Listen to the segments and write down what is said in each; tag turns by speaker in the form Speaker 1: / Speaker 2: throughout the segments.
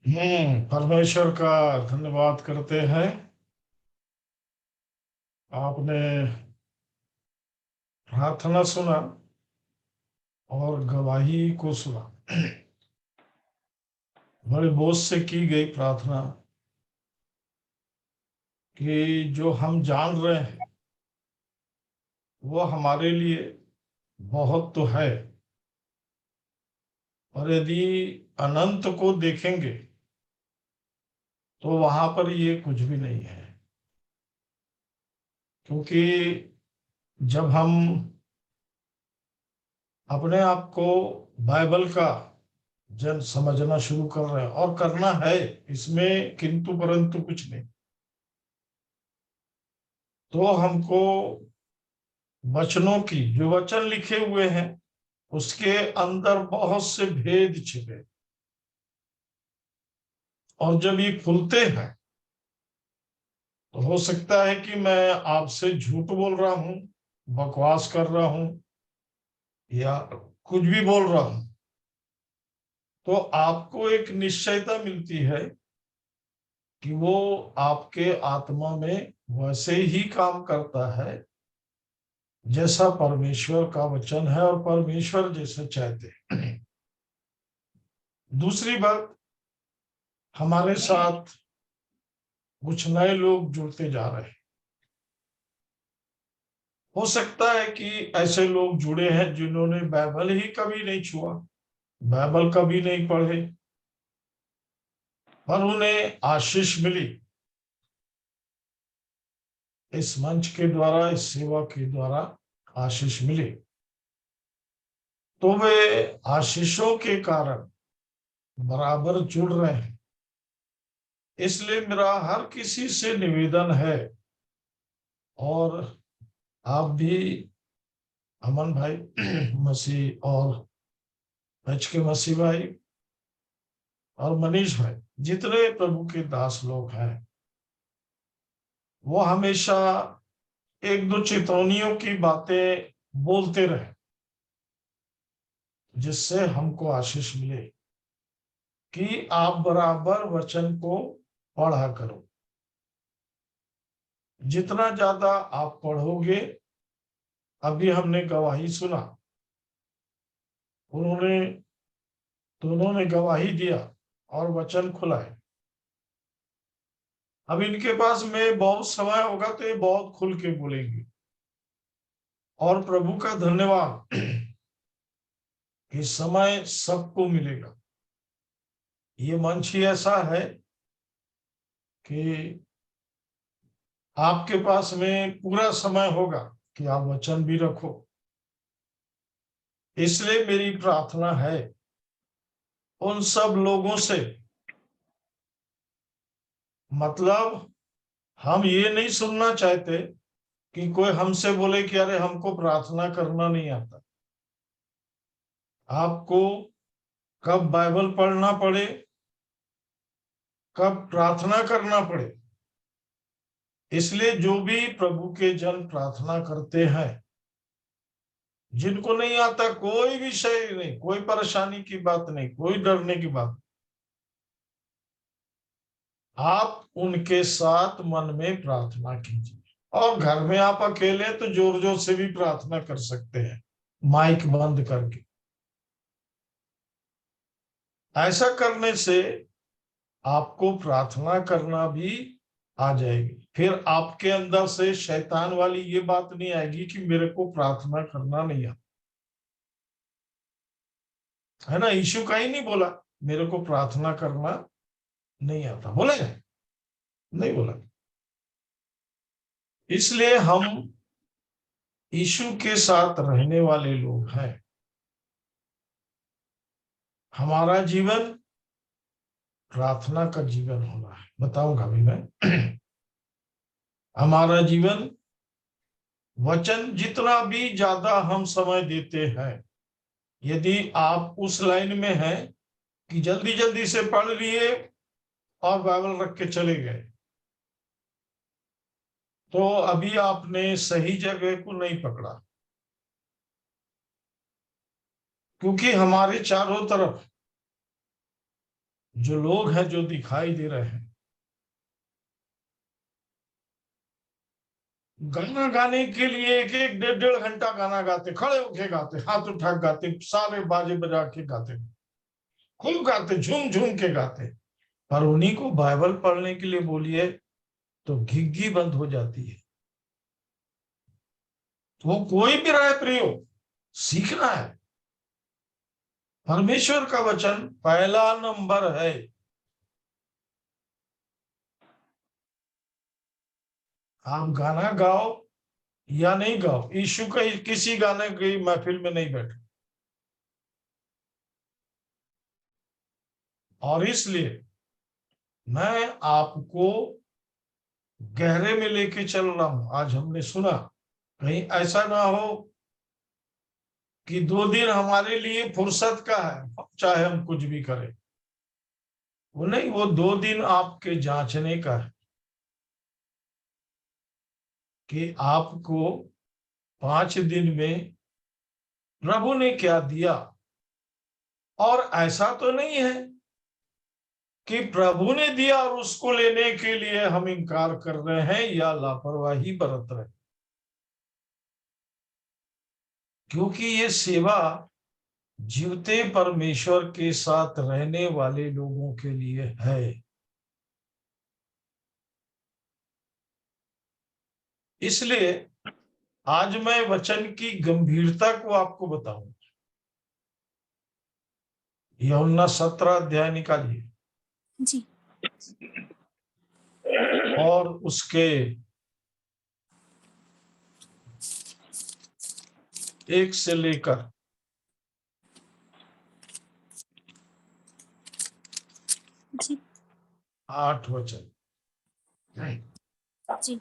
Speaker 1: परमेश्वर का धन्यवाद करते हैं। आपने प्रार्थना सुना और गवाही को सुना। बड़े बोझ से की गई प्रार्थना कि जो हम जान रहे हैं वो हमारे लिए बहुत तो है, और यदि अनंत को देखेंगे तो वहां पर ये कुछ भी नहीं है। क्योंकि जब हम अपने आप को बाइबल का जन समझना शुरू कर रहे हैं, और करना है, इसमें किंतु परंतु कुछ नहीं, तो हमको वचनों की, जो वचन लिखे हुए हैं उसके अंदर बहुत से भेद छिपे, और जब ये खुलते हैं तो हो सकता है कि मैं आपसे झूठ बोल रहा हूं, बकवास कर रहा हूं, या कुछ भी बोल रहा हूं, तो आपको एक निश्चयता मिलती है कि वो आपके आत्मा में वैसे ही काम करता है जैसा परमेश्वर का वचन है और परमेश्वर जैसे चाहते हैं। दूसरी बात, हमारे साथ कुछ नए लोग जुड़ते जा रहे हैं। हो सकता है कि ऐसे लोग जुड़े हैं जिन्होंने बाइबल ही कभी नहीं छुआ, बाइबल कभी नहीं पढ़े, पर उन्हें आशीष मिली इस मंच के द्वारा, इस सेवा के द्वारा आशीष मिली, तो वे आशीषों के कारण बराबर जुड़ रहे हैं। इसलिए मेरा हर किसी से निवेदन है, और आप भी, अमन भाई, मसीह और एच के मसीह भाई और मनीष भाई, जितने प्रभु के दास लोग हैं, वो हमेशा एक दो चेतावनियों की बातें बोलते रहे जिससे हमको आशीष मिले कि आप बराबर वचन को पढ़ा करो। जितना ज्यादा आप पढ़ोगे, अभी हमने गवाही सुना, उन्होंने दोनों ने गवाही दिया और वचन खुलाए। अब इनके पास में बहुत समय होगा तो ये बहुत खुल के बोलेंगे, और प्रभु का धन्यवाद कि समय सबको मिलेगा। ये मंच ही ऐसा है कि आपके पास में पूरा समय होगा कि आप वचन भी रखो। इसलिए मेरी प्रार्थना है उन सब लोगों से, मतलब हम ये नहीं सुनना चाहते कि कोई हमसे बोले कि अरे हमको प्रार्थना करना नहीं आता। आपको कब बाइबल पढ़ना पड़े, कब प्रार्थना करना पड़े, इसलिए जो भी प्रभु के जन प्रार्थना करते हैं, जिनको नहीं आता, कोई विषय नहीं, कोई परेशानी की बात नहीं, कोई डरने की बात, आप उनके साथ मन में प्रार्थना कीजिए। और घर में आप अकेले तो जोर जोर से भी प्रार्थना कर सकते हैं, माइक बंद करके। ऐसा करने से आपको प्रार्थना करना भी आ जाएगी। फिर आपके अंदर से शैतान वाली ये बात नहीं आएगी कि मेरे को प्रार्थना करना नहीं आता। है ना, यीशु का ही नहीं बोला मेरे को प्रार्थना करना नहीं आता, बोले नहीं बोला। इसलिए हम यीशु के साथ रहने वाले लोग हैं। हमारा जीवन प्रार्थना का जीवन होना है। बताऊंगा भी मैं। हमारा जीवन, वचन जितना भी ज्यादा हम समय देते हैं, यदि आप उस लाइन में हैं कि जल्दी जल्दी से पढ़ लिए और बाइबल रख के चले गए, तो अभी आपने सही जगह को नहीं पकड़ा। क्योंकि हमारे चारों तरफ जो लोग हैं जो दिखाई दे रहे हैं, गाना गाने के लिए एक एक डेढ़ डेढ़ घंटा गाना गाते, खड़े होके गाते, हाथ उठा के गाते, सारे बाजे बजा के गाते, खूब गाते, झूम झूम के गाते। पर उन्हीं को बाइबल पढ़ने के लिए बोलिए तो घिग्गी बंद हो जाती है। वो कोई भी रहे प्रियो, सीखना है। परमेश्वर का वचन पहला नंबर है। आप गाना गाओ या नहीं गाओ, यीशु का किसी गाने की महफिल में नहीं बैठे। और इसलिए मैं आपको गहरे में लेके चल रहा हूं। आज हमने सुना, कहीं ऐसा ना हो कि 2 दिन हमारे लिए फुर्सत का है, चाहे हम कुछ भी करें। वो नहीं, वो 2 दिन आपके जांचने का है कि आपको 5 दिन में प्रभु ने क्या दिया। और ऐसा तो नहीं है कि प्रभु ने दिया और उसको लेने के लिए हम इनकार कर रहे हैं या लापरवाही बरत रहे हैं। क्योंकि ये सेवा जीवते परमेश्वर के साथ रहने वाले लोगों के लिए है। इसलिए आज मैं वचन की गंभीरता को आपको बताऊं। यूहन्ना 17 अध्याय निकालिए
Speaker 2: जी।
Speaker 1: और उसके 1 से लेकर 8 वचन।
Speaker 2: जी।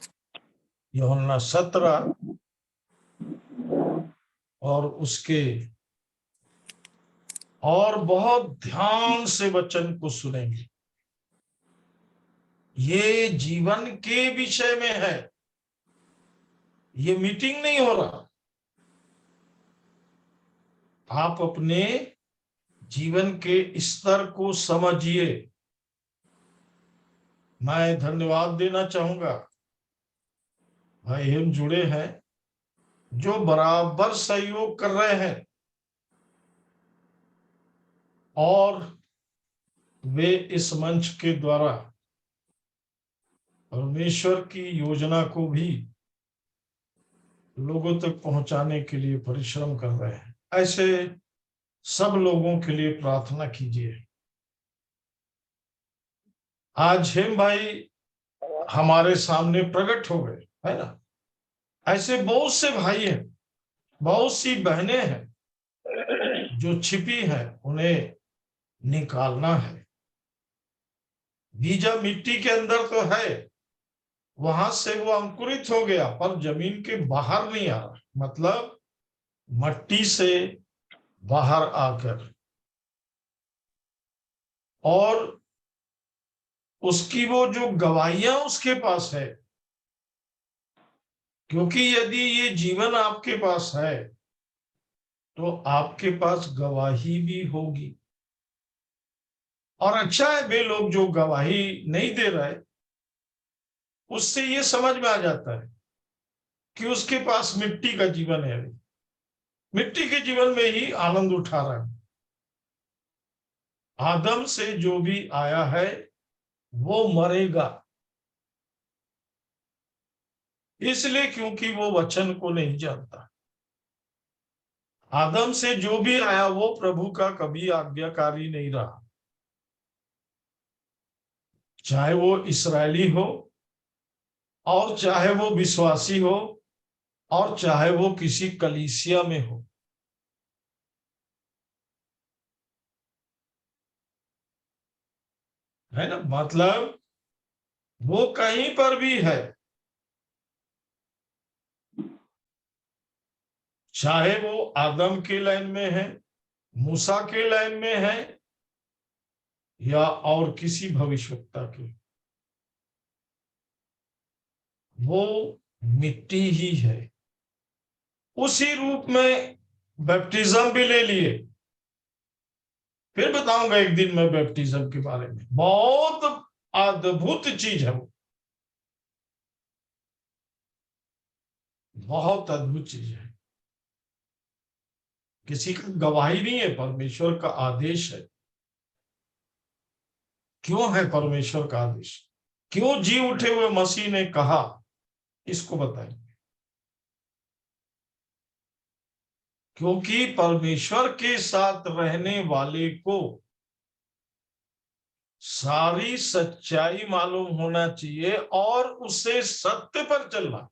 Speaker 1: यूहन्ना 17 और उसके, और बहुत ध्यान से वचन को सुनेंगे। ये जीवन के विषय में है, ये मीटिंग नहीं हो रहा। आप अपने जीवन के स्तर को समझिए। मैं धन्यवाद देना चाहूंगा, भाई हम जुड़े हैं जो बराबर सहयोग कर रहे हैं, और वे इस मंच के द्वारा परमेश्वर की योजना को भी लोगों तक पहुंचाने के लिए परिश्रम कर रहे हैं। ऐसे सब लोगों के लिए प्रार्थना कीजिए। आज हेम भाई हमारे सामने प्रकट हो गए, है ना। ऐसे बहुत से भाई हैं, बहुत सी बहनें हैं जो छिपी हैं, उन्हें निकालना है। बीजा मिट्टी के अंदर तो है, वहां से वो अंकुरित हो गया, पर जमीन के बाहर नहीं आ रहा। मतलब मट्टी से बाहर आकर, और उसकी वो जो गवाहियां उसके पास है। क्योंकि यदि ये जीवन आपके पास है तो आपके पास गवाही भी होगी। और अच्छा है, वे लोग जो गवाही नहीं दे रहे, उससे ये समझ में आ जाता है कि उसके पास मिट्टी का जीवन है, मिट्टी के जीवन में ही आनंद उठा रहा है। आदम से जो भी आया है वो मरेगा, इसलिए क्योंकि वो वचन को नहीं जानता। आदम से जो भी आया वो प्रभु का कभी आज्ञाकारी नहीं रहा, चाहे वो इस्राएली हो, और चाहे वो विश्वासी हो, और चाहे वो किसी कलीसिया में हो। है ना, मतलब वो कहीं पर भी है, चाहे वो आदम के लाइन में है, मूसा के लाइन में है, या और किसी भविष्यवक्ता के, वो मिट्टी ही है। उसी रूप में बैप्टिज्म भी ले लिए, फिर बताऊंगा एक दिन मैं बैप्टिज्म के बारे में, बहुत अद्भुत चीज है वो, बहुत अद्भुत चीज है। किसी का गवाही नहीं है, परमेश्वर का आदेश है। क्यों है परमेश्वर का आदेश? क्यों जी उठे हुए मसीह ने कहा? इसको बताएं। क्योंकि परमेश्वर के साथ रहने वाले को सारी सच्चाई मालूम होना चाहिए और उसे सत्य पर चलना,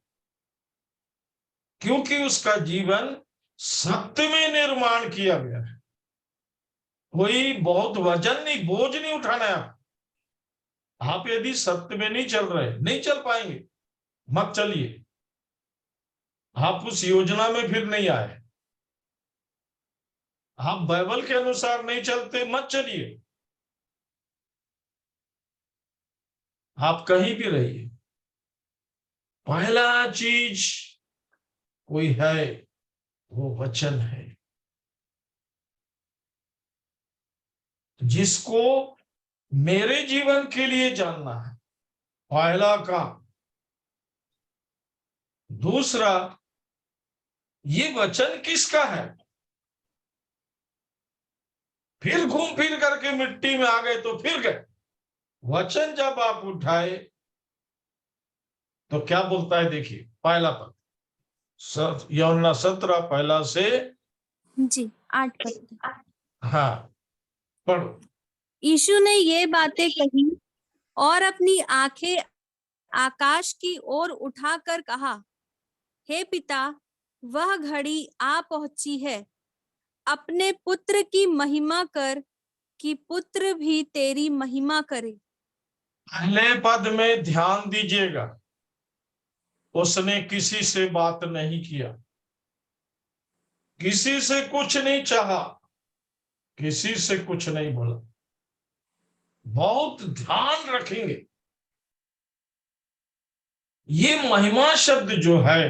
Speaker 1: क्योंकि उसका जीवन सत्य में निर्माण किया गया है। कोई बहुत वजन नहीं, बोझ नहीं उठाना है। आप यदि सत्य में नहीं चल रहे, नहीं चल पाएंगे, मत चलिए। आप उस योजना में फिर नहीं आए, आप बाइबल के अनुसार नहीं चलते, मत चलिए। आप कहीं भी रहिए, पहला चीज कोई है, वो वचन है, जिसको मेरे जीवन के लिए जानना है, पहला काम। दूसरा, ये वचन किसका है? फिर घूम फिर करके मिट्टी में आ गए तो फिर गए। वचन जब आप उठाए तो क्या बोलता है, देखिए पहला पद, यूहन्ना 17 पहला से
Speaker 2: जी 8 पद।
Speaker 1: हाँ, पढ़ो।
Speaker 2: यीशु ने ये बातें कही और अपनी आंखें आकाश की ओर उठाकर कहा, हे पिता, वह घड़ी आ पहुंची है, अपने पुत्र की महिमा कर कि पुत्र भी तेरी महिमा करे।
Speaker 1: पहले पद में ध्यान दीजिएगा, उसने किसी से बात नहीं किया, किसी से कुछ नहीं चाहा, किसी से कुछ नहीं बोला। बहुत ध्यान रखेंगे, ये महिमा शब्द जो है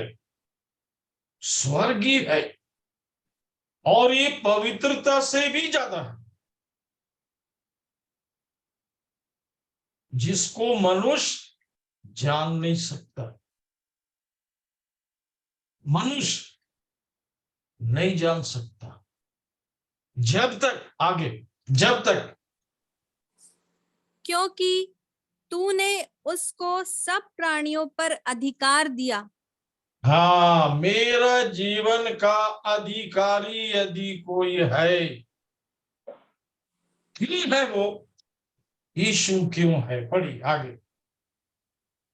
Speaker 1: स्वर्गीय है और ये पवित्रता से भी ज्यादा है, जिसको मनुष्य जान नहीं सकता। मनुष्य नहीं जान सकता जब तक, आगे, जब तक,
Speaker 2: क्योंकि तूने उसको सब प्राणियों पर अधिकार दिया।
Speaker 1: हाँ, मेरा जीवन का अधिकारी यदि कोई है, क्यों है वो? यीशु क्यों है? पढ़ी आगे।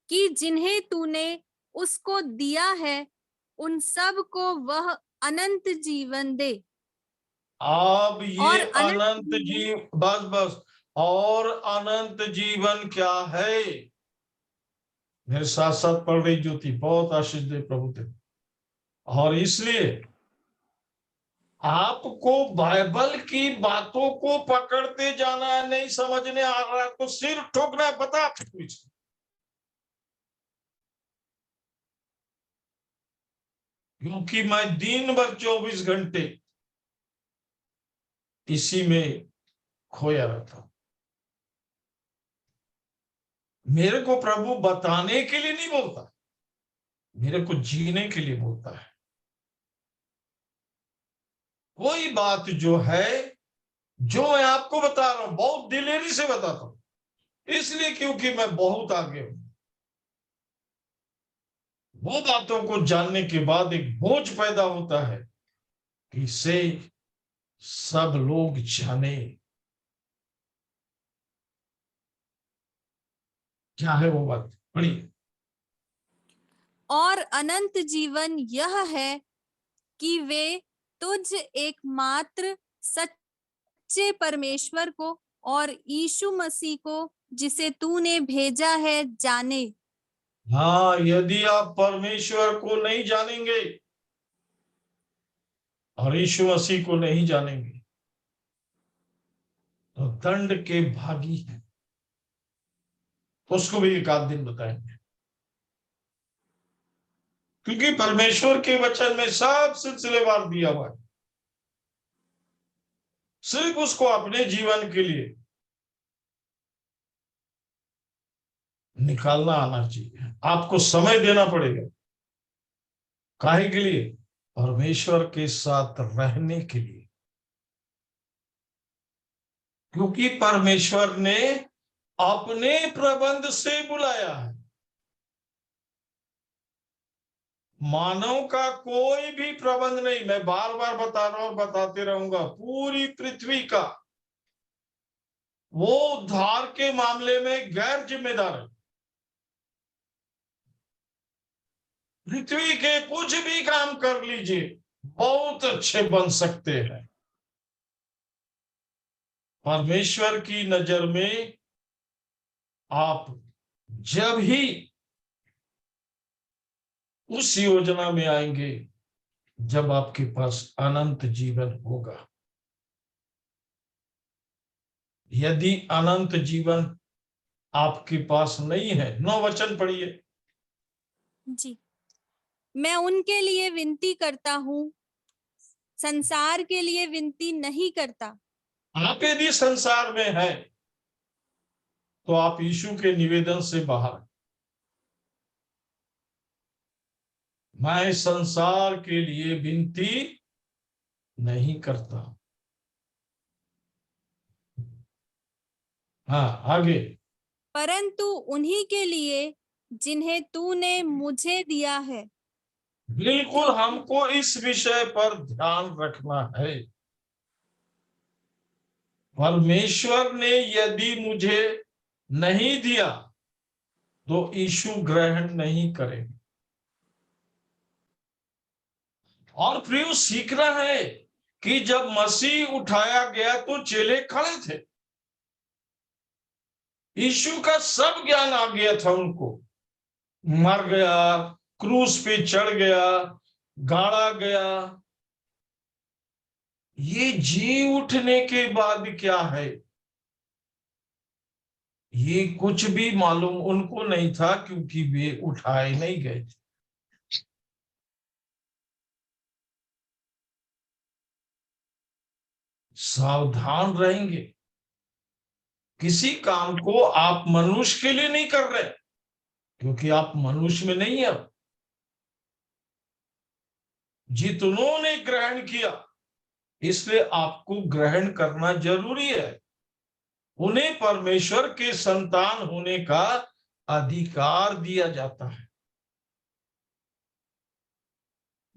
Speaker 2: कि जिन्हें तूने उसको दिया है उन सब को वह अनंत जीवन दे।
Speaker 1: अब ये
Speaker 2: और अनंत
Speaker 1: अनंत जीव, बस बस, और अनंत जीवन क्या है? मेरे साथ साथ पढ़ रही ज्योति, बहुत आशीष दे प्रभु तेरे। और इसलिए आपको बाइबल की बातों को पकड़ते जाना है, नहीं समझने आ रहा है तो सिर ठोकना है, बता कुछ। क्योंकि मैं दिन भर 24 घंटे इसी में खोया रहता हूं। मेरे को प्रभु बताने के लिए नहीं बोलता, मेरे को जीने के लिए बोलता है। कोई बात जो है, जो मैं आपको बता रहा हूं, बहुत दिलेरी से बताता हूं, इसलिए क्योंकि मैं बहुत आगे हूं। वो बातों को जानने के बाद एक बोझ पैदा होता है कि इसे सब लोग जाने। क्या है वो बात? पढ़िए।
Speaker 2: और अनंत जीवन यह है कि वे तुझ एकमात्र सच्चे परमेश्वर को और यीशु मसीह को जिसे तूने भेजा है जाने।
Speaker 1: हाँ, यदि आप परमेश्वर को नहीं जानेंगे और यीशु मसीह को नहीं जानेंगे तो दंड के भागी हैं। उसको भी एक आध दिन बताएंगे, क्योंकि परमेश्वर के वचन में सब सिलसिलेवार दिया हुआ है। सिर्फ उसको अपने जीवन के लिए निकालना आना चाहिए। आपको समय देना पड़ेगा। काहे के लिए? परमेश्वर के साथ रहने के लिए। क्योंकि परमेश्वर ने अपने प्रबंध से बुलाया है। मानव का कोई भी प्रबंध नहीं। मैं बार बार बता रहा हूं और बताते रहूंगा। पूरी पृथ्वी का वो उद्धार के मामले में गैर जिम्मेदार है। पृथ्वी के कुछ भी काम कर लीजिए, बहुत अच्छे बन सकते हैं। परमेश्वर की नजर में आप जब ही उस योजना में आएंगे जब आपके पास अनंत जीवन होगा। यदि अनंत जीवन आपके पास नहीं है, 9 वचन पढ़िए।
Speaker 2: जी, मैं उनके लिए विनती करता हूँ, संसार के लिए विनती नहीं करता।
Speaker 1: आप यदि संसार में है तो आप यीशु के निवेदन से बाहर हैं। मैं संसार के लिए विनती नहीं करता। हाँ, आगे।
Speaker 2: परंतु उन्हीं के लिए जिन्हें तूने मुझे दिया है।
Speaker 1: बिल्कुल हमको इस विषय पर ध्यान रखना है। परमेश्वर ने यदि मुझे नहीं दिया तो यीशु ग्रहण नहीं करेंगे। और फिर सीखना है कि जब मसीह उठाया गया तो चेले खड़े थे। यीशु का सब ज्ञान आ गया था उनको। मर गया, क्रूस पे चढ़ गया, गाड़ा गया। ये जी उठने के बाद क्या है, ये कुछ भी मालूम उनको नहीं था, क्योंकि वे उठाए नहीं गए थे। सावधान रहेंगे। किसी काम को आप मनुष्य के लिए नहीं कर रहे, क्योंकि आप मनुष्य में नहीं है। जितनों ने ग्रहण किया, इसलिए आपको ग्रहण करना जरूरी है। उन्हें परमेश्वर के संतान होने का अधिकार दिया जाता है।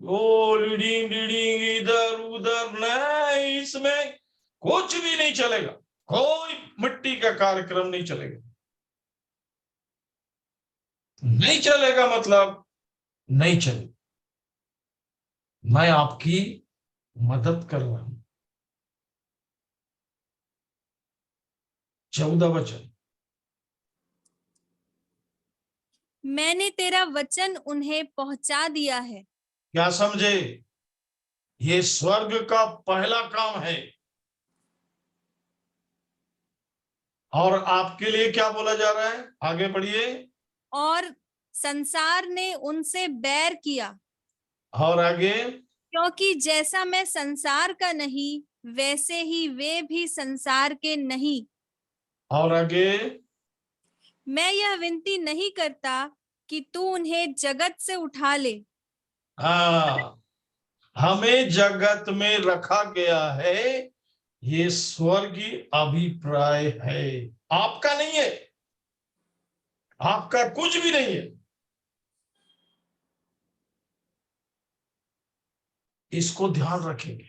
Speaker 1: वो रीडिंग रीडिंग इधर उधर नहीं, इसमें कुछ भी नहीं चलेगा। कोई मिट्टी का कार्यक्रम नहीं चलेगा। नहीं चलेगा मतलब नहीं चलेगा। मैं आपकी मदद कर रहा हूं। 14 वचन।
Speaker 2: मैंने तेरा वचन उन्हें पहुंचा दिया है।
Speaker 1: क्या समझे? ये स्वर्ग का पहला काम है। और आपके लिए क्या बोला जा रहा है? आगे बढ़िए।
Speaker 2: और संसार ने उनसे बैर किया,
Speaker 1: और आगे।
Speaker 2: क्योंकि जैसा मैं संसार का नहीं, वैसे ही वे भी संसार के नहीं।
Speaker 1: और आगे।
Speaker 2: मैं यह विनती नहीं करता कि तू उन्हें जगत से उठा ले।
Speaker 1: हाँ, हमें जगत में रखा गया है। ये स्वर्गीय अभिप्राय है, आपका नहीं है। आपका कुछ भी नहीं है। इसको ध्यान रखेंगे,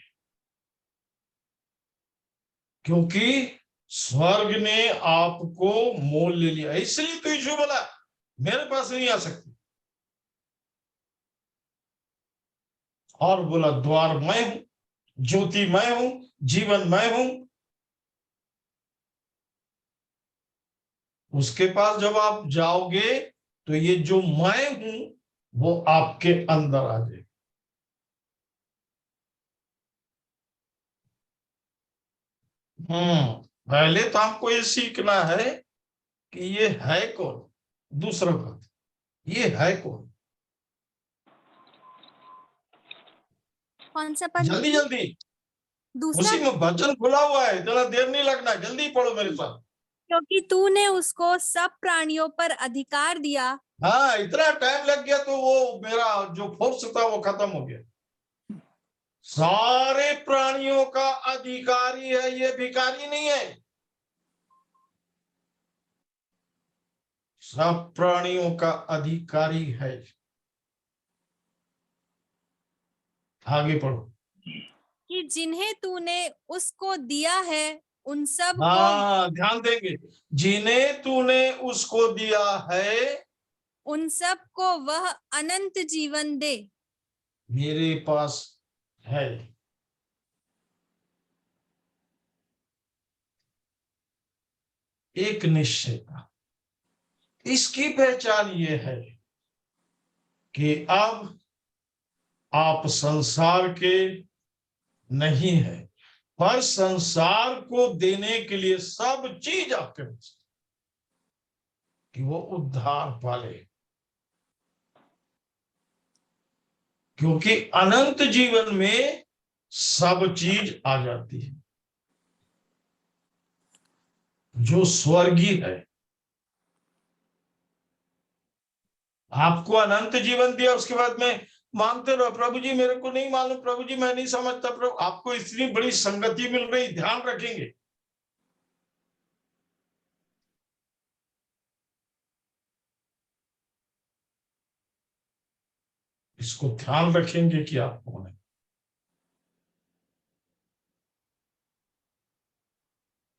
Speaker 1: क्योंकि स्वर्ग ने आपको मोल ले लिया। इसलिए तो यीशु बोला मेरे पास नहीं आ सकती। और बोला द्वार मैं हूं, ज्योति मैं हूं, जीवन मैं हूं। उसके पास जब आप जाओगे तो ये जो मैं हूं वो आपके अंदर आ जाए। पहले तो आपको ये सीखना है कि ये है कौन। दूसरा बात, ये है कौन।
Speaker 2: कौन सा पद?
Speaker 1: जल्दी जल्दी।
Speaker 2: दूसरा,
Speaker 1: उसी में वचन खुला हुआ है, जरा देर नहीं लगना, जल्दी पढ़ो मेरे साथ।
Speaker 2: क्योंकि तूने उसको सब प्राणियों पर अधिकार दिया।
Speaker 1: हाँ, इतना टाइम लग गया तो वो मेरा जो फोर्स था वो खत्म हो गया। सारे प्राणियों का अधिकारी है, ये भिखारी नहीं है। सब प्राणियों का अधिकारी है। आगे पढ़ो।
Speaker 2: कि जिन्हें तूने उसको दिया है उन सब को,
Speaker 1: हाँ, ध्यान देंगे। जिन्हें तूने उसको दिया है
Speaker 2: उन सब को वह अनंत जीवन दे।
Speaker 1: मेरे पास है। एक निश्चयता, इसकी पहचान ये है कि अब आप संसार के नहीं है, पर संसार को देने के लिए सब चीज आपके पास, कि वो उद्धार पाले। क्योंकि अनंत जीवन में सब चीज आ जाती है। जो स्वर्गीय है, आपको अनंत जीवन दिया, उसके बाद में मांगते रहो प्रभु जी मेरे को नहीं मालूम, प्रभु जी मैं नहीं समझता, प्रभु आपको इतनी बड़ी संगति मिल रही, ध्यान रखेंगे। इसको ध्यान रखेंगे कि आप कौन है।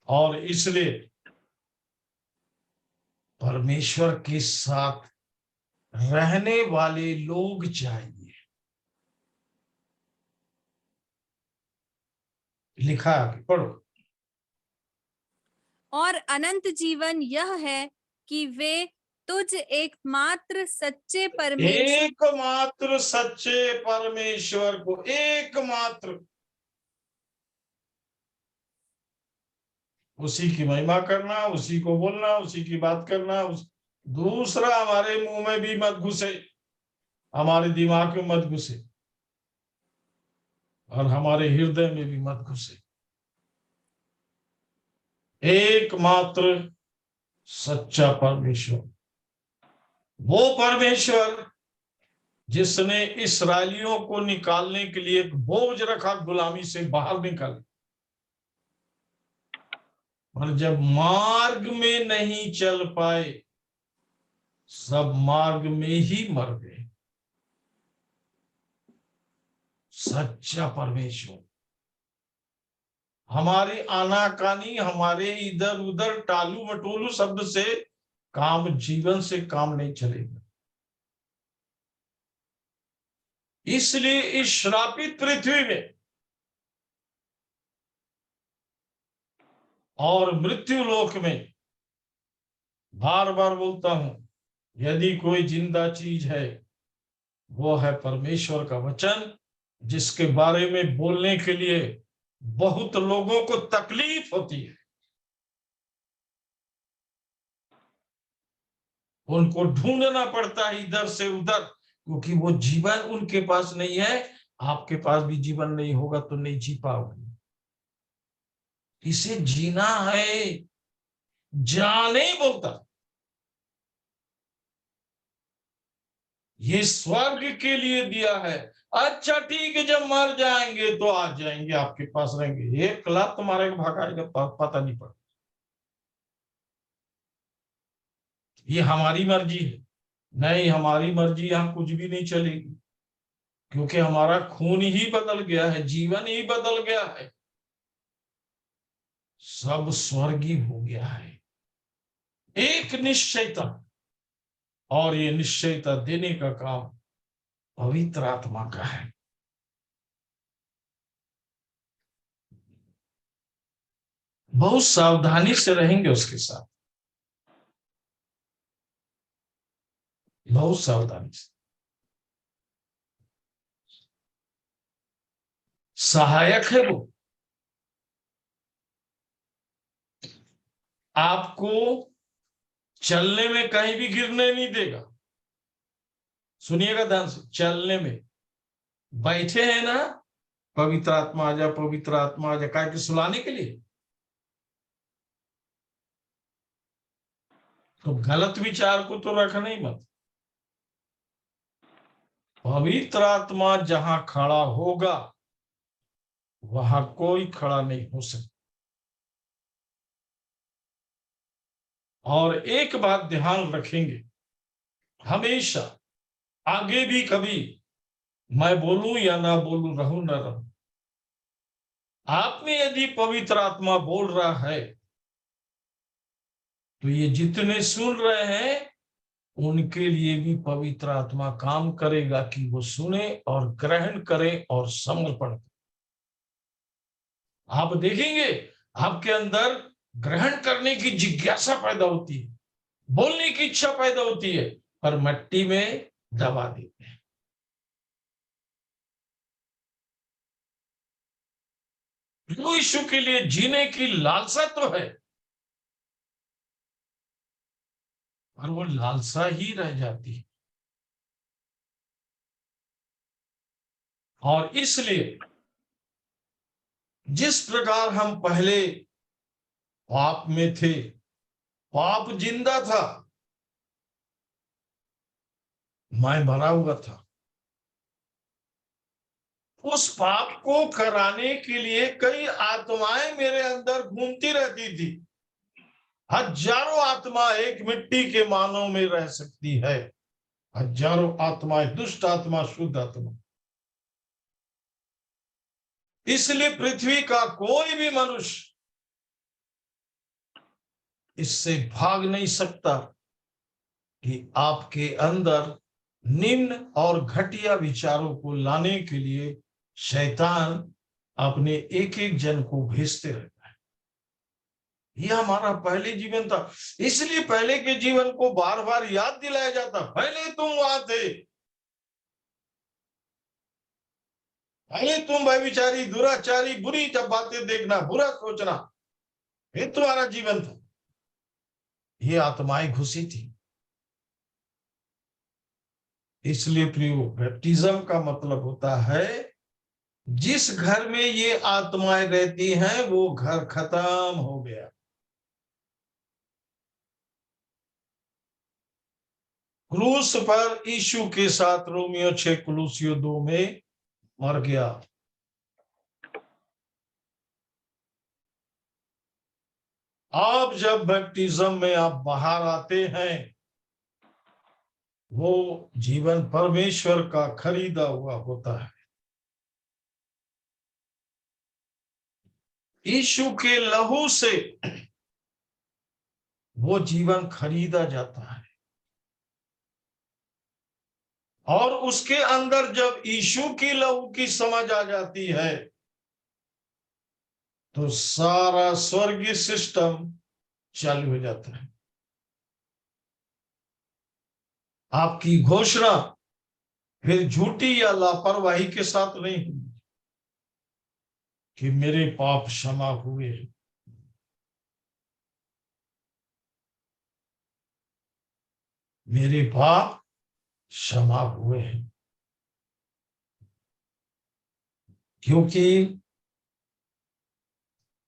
Speaker 1: और इसलिए परमेश्वर के साथ रहने वाले लोग चाहिए। लिखा है, आगे पढ़ो।
Speaker 2: और अनंत जीवन यह है कि वे तुझ एकमात्र सच्चे परमेश्वर,
Speaker 1: एकमात्र सच्चे परमेश्वर को, एकमात्र उसी की महिमा करना, उसी को बोलना, उसी की बात करना। दूसरा हमारे मुंह में भी मत घुसे, हमारे दिमाग में मत घुसे, और हमारे हृदय में भी मत घुसे। एकमात्र सच्चा परमेश्वर, वो परमेश्वर जिसने इस्राएलियों को निकालने के लिए एक बोझ रखा, गुलामी से बाहर निकाले, और जब मार्ग में नहीं चल पाए, सब मार्ग में ही मर गए। सच्चा परमेश्वर, हमारे आनाकानी, हमारे इधर उधर टालू मटोलू शब्द से काम, जीवन से काम नहीं चलेगा। इसलिए इस श्रापित पृथ्वी में और मृत्यु लोक में बार बार बोलता हूं, यदि कोई जिंदा चीज है वो है परमेश्वर का वचन, जिसके बारे में बोलने के लिए बहुत लोगों को तकलीफ होती है। उनको ढूंढना पड़ता है इधर से उधर, क्योंकि वो जीवन उनके पास नहीं है। आपके पास भी जीवन नहीं होगा तो नहीं जी पाओगे। इसे जीना है, जाने ही बोलता। ये स्वर्ग के लिए दिया है। अच्छा ठीक है, जब मर जाएंगे तो आ जाएंगे, आपके पास रहेंगे, एक लाख तुम्हारे भागाएगा, पता नहीं पड़ता। ये हमारी मर्जी है? नहीं, हमारी मर्जी यहां कुछ भी नहीं चलेगी, क्योंकि हमारा खून ही बदल गया है, जीवन ही बदल गया है, सब स्वर्गीय हो गया है। एक निश्चयता, और ये निश्चयता देने का काम पवित्र आत्मा का है। बहुत सावधानी से रहेंगे उसके साथ, बहुत सावधानी से। सहायक है वो, आपको चलने में कहीं भी गिरने नहीं देगा। सुनिएगा ध्यान से, चलने में, बैठे हैं ना, पवित्र आत्मा आजा, पवित्र आत्मा आजा, काय के सुलाने के लिए। तो गलत विचार को तो रखना ही मत। पवित्र आत्मा जहां खड़ा होगा वहां कोई खड़ा नहीं हो सकता। और एक बात ध्यान रखेंगे हमेशा, आगे भी कभी मैं बोलूं या ना बोलूं, रहूं ना रहूं, आप में यदि पवित्र आत्मा बोल रहा है तो ये जितने सुन रहे हैं उनके लिए भी पवित्र आत्मा काम करेगा कि वो सुने और ग्रहण करें और समर्पण करें। आप देखेंगे आपके अंदर ग्रहण करने की जिज्ञासा पैदा होती है, बोलने की इच्छा पैदा होती है, पर मिट्टी में दबा देते हैं। प्रभु यीशु के लिए जीने की लालसा तो है, पर वो लालसा ही रह जाती है। और इसलिए जिस प्रकार हम पहले पाप में थे, पाप जिंदा था, मैं भरा हुआ था, उस पाप को कराने के लिए कई आत्माएं मेरे अंदर घूमती रहती थी। हजारों आत्मा एक मिट्टी के मानव में रह सकती है, हजारों आत्माएं, दुष्ट आत्मा, शुद्ध आत्मा। इसलिए पृथ्वी का कोई भी मनुष्य इससे भाग नहीं सकता कि आपके अंदर निम्न और घटिया विचारों को लाने के लिए शैतान अपने एक एक जन को भेजते रहता है। यह हमारा पहले जीवन था, इसलिए पहले के जीवन को बार बार याद दिलाया जाता, पहले तुम वहां थे, पहले तुम व्यभिचारी, दुराचारी, बुरी जब बातें देखना, बुरा सोचना, ये तुम्हारा जीवन था। ये आत्माएं घुसी थी। इसलिए प्रियो, बैप्टिज्म का मतलब होता है जिस घर में ये आत्माएं रहती हैं वो घर खत्म हो गया। क्रूस पर यीशु के साथ रोमियो 6 कुलूसियो 2 में मर गया। अब जब बैप्टिज्म में आप बाहर आते हैं, वो जीवन परमेश्वर का खरीदा हुआ होता है। यीशु के लहू से वो जीवन खरीदा जाता है। और उसके अंदर जब यीशु की लहू की समझ आ जाती है तो सारा स्वर्गीय सिस्टम चालू हो जाता है। आपकी घोषणा फिर झूठी या लापरवाही के साथ नहीं होगी कि मेरे पाप क्षमा हुए, मेरे पाप क्षमा हुए हैं। क्योंकि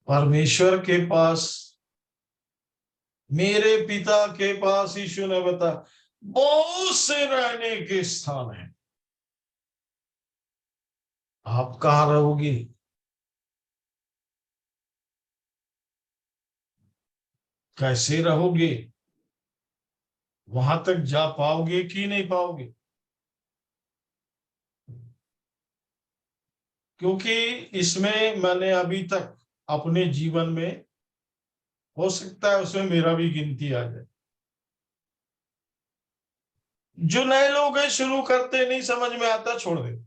Speaker 1: परमेश्वर के पास, मेरे पिता के पास, यीशु ने बताया, बहुत से रहने के स्थान हैं। आप कहां रहोगे? कैसे रहोगे? वहां तक जा पाओगे कि नहीं पाओगे? क्योंकि इसमें मैंने अभी तक अपने जीवन में, हो सकता है उसमें मेरा भी गिनती आ जाए, जो नए लोग हैं शुरू करते नहीं, समझ में आता, छोड़ देते।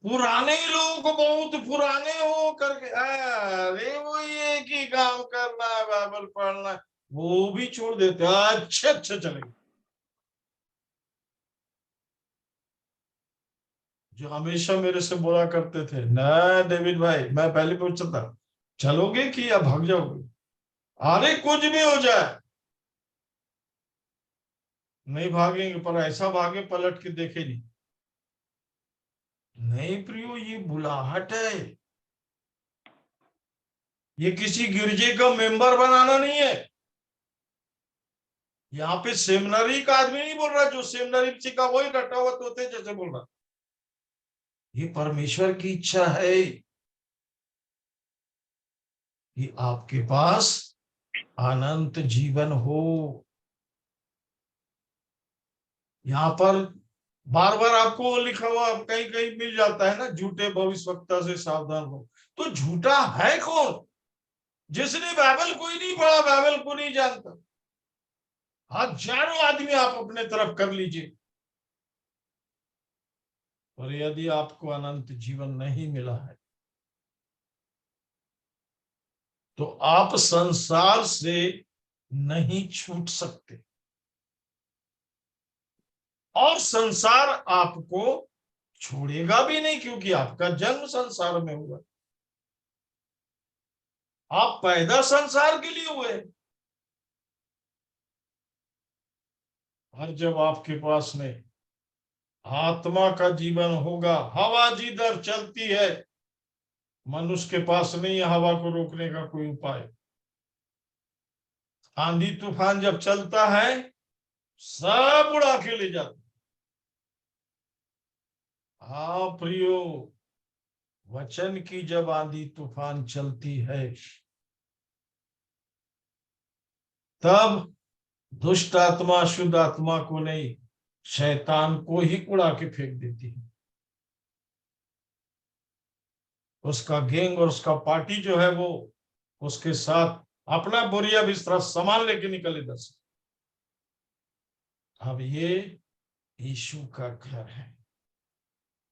Speaker 1: पुराने लोग बहुत पुराने हो करके, अरे वो एक ही काम करना है, बाइबल पढ़ना है, वो भी छोड़ देते। अच्छे अच्छे चलेंगे। जो हमेशा मेरे से बोला करते थे, ना डेविड भाई, मैं पहले पूछता था चलोगे कि या भाग जाओगे? अरे कुछ भी हो जाए नहीं भागेंगे, पर ऐसा भागे पलट के देखे नहीं। नहीं प्रियो, ये बुलाहट है। ये किसी गिरजे का मेंबर बनाना नहीं है। यहाँ पे सेमिनरी का आदमी नहीं बोल रहा, जो सेमिनरी सीखा वही रटा हुआ तोते जैसे बोल रहा। ये परमेश्वर की इच्छा है कि आपके पास अनंत जीवन हो। यहाँ पर बार बार आपको लिखा हुआ कहीं कहीं मिल जाता है ना, झूठे भविष्यवक्ता से सावधान हो। तो झूठा है कौन? जिसने बाइबल को ही नहीं पढ़ा, बाइबल को नहीं जानता। हजारों आदमी आप अपने तरफ कर लीजिए, और यदि आपको अनंत जीवन नहीं मिला है तो आप संसार से नहीं छूट सकते, और संसार आपको छोड़ेगा भी नहीं, क्योंकि आपका जन्म संसार में हुआ। आप पैदा संसार के लिए हुए। और जब आपके पास में आत्मा का जीवन होगा, हवा जिधर चलती है, मनुष्य के पास नहीं है हवा को रोकने का कोई उपाय। आंधी तूफान जब चलता है, सब उड़ा के ले जाता। हाँ प्रियो, वचन की जब आंधी तूफान चलती है, तब दुष्ट आत्मा शुद्ध आत्मा को नहीं, शैतान को ही उड़ा के फेंक देती है। उसका गैंग और उसका पार्टी जो है, वो उसके साथ अपना बोरिया बिस्तरा सामान लेके निकले दस। अब ये यीशु का घर है।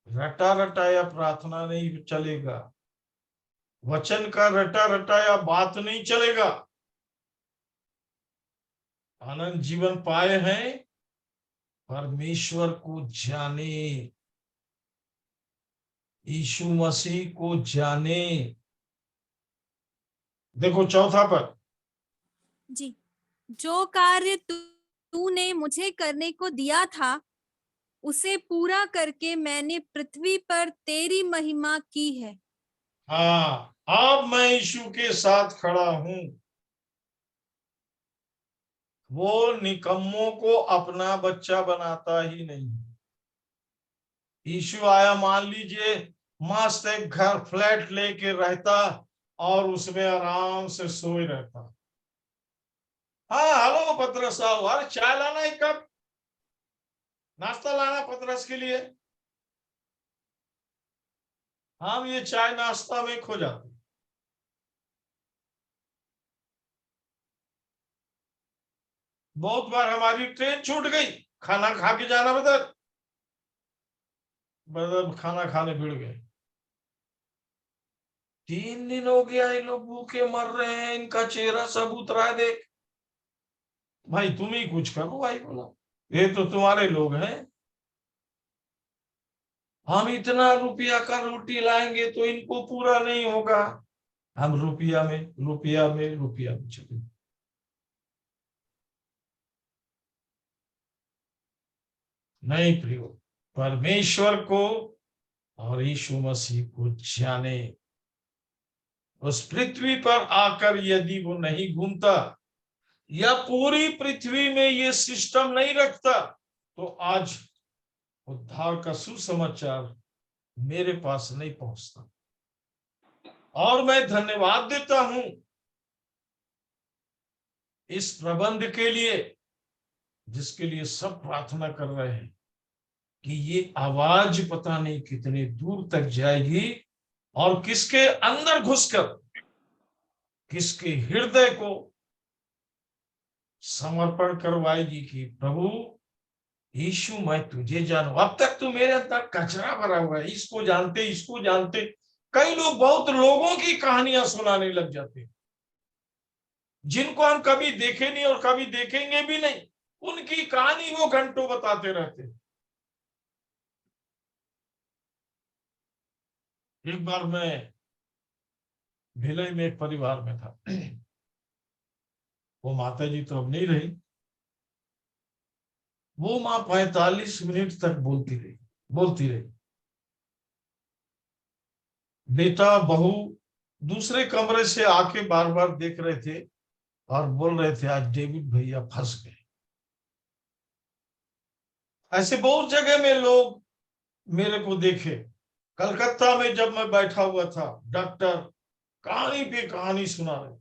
Speaker 1: रटा रटाया प्रार्थना नहीं चलेगा, वचन का रटा रटाया बात नहीं चलेगा। अनंत जीवन पाए हैं, परमेश्वर को जाने, यीशु मसीह को जाने। देखो चौथा पर,
Speaker 2: जी। जो कार्य तूने मुझे करने को दिया था, उसे पूरा करके मैंने पृथ्वी पर तेरी महिमा की है।
Speaker 1: हाँ, अब मैं यीशु के साथ खड़ा हूं। वो निकम्मों को अपना बच्चा बनाता ही नहीं। यीशु आया, मान लीजिए मस्त एक घर फ्लैट लेके रहता और उसमें आराम से सोए रहता। हाँ हेलो पतरस साहब, अरे चाय लाना एक कप, नाश्ता लाना पतरस के लिए। हम ये चाय नाश्ता में खो जाते। बहुत बार हमारी ट्रेन छूट गई, खाना खा के जाना बदल बदल खाना खाने भिड़ गए। 3 दिन हो गया, ये लोग भूखे मर रहे हैं, इनका चेहरा सब उतरा है देख। भाई तुम ही कुछ करो भाई, बोला ये तो तुम्हारे लोग हैं। हम इतना रुपया का रोटी लाएंगे तो इनको पूरा नहीं होगा। हम रुपया में रुपया में रुपया में चले। नहीं प्रियो, परमेश्वर को और यीशु मसीह को जाने। उस पृथ्वी पर आकर यदि वो नहीं घूमता, या पूरी पृथ्वी में ये सिस्टम नहीं रखता, तो आज उद्धार का सुसमाचार मेरे पास नहीं पहुंचता। और मैं धन्यवाद देता हूं इस प्रबंध के लिए, जिसके लिए सब प्रार्थना कर रहे हैं कि ये आवाज पता नहीं कितने दूर तक जाएगी और किसके अंदर घुसकर किसके हृदय को समर्पण करवाएगी कि प्रभु यीशु मैं तुझे जानू। अब तक तो मेरे अंदर कचरा भरा हुआ है, इसको जानते इसको जानते। कई लोग बहुत लोगों की कहानियां सुनाने लग जाते हैं, जिनको हम कभी देखे नहीं और कभी देखेंगे भी नहीं। उनकी कहानी वो घंटों बताते रहते हैं। एक बार मैं भिलई में एक परिवार में था। वो माता जी तो अब नहीं रही। वो माँ 45 मिनट तक बोलती रही, बोलती रही। बेटा बहू दूसरे कमरे से आके बार बार देख रहे थे और बोल रहे थे आज डेविड भैया फंस गए। ऐसे बहुत जगह में लोग मेरे को देखे। कलकत्ता में जब मैं बैठा हुआ था, डॉक्टर कहानी पे कहानी सुना रहे,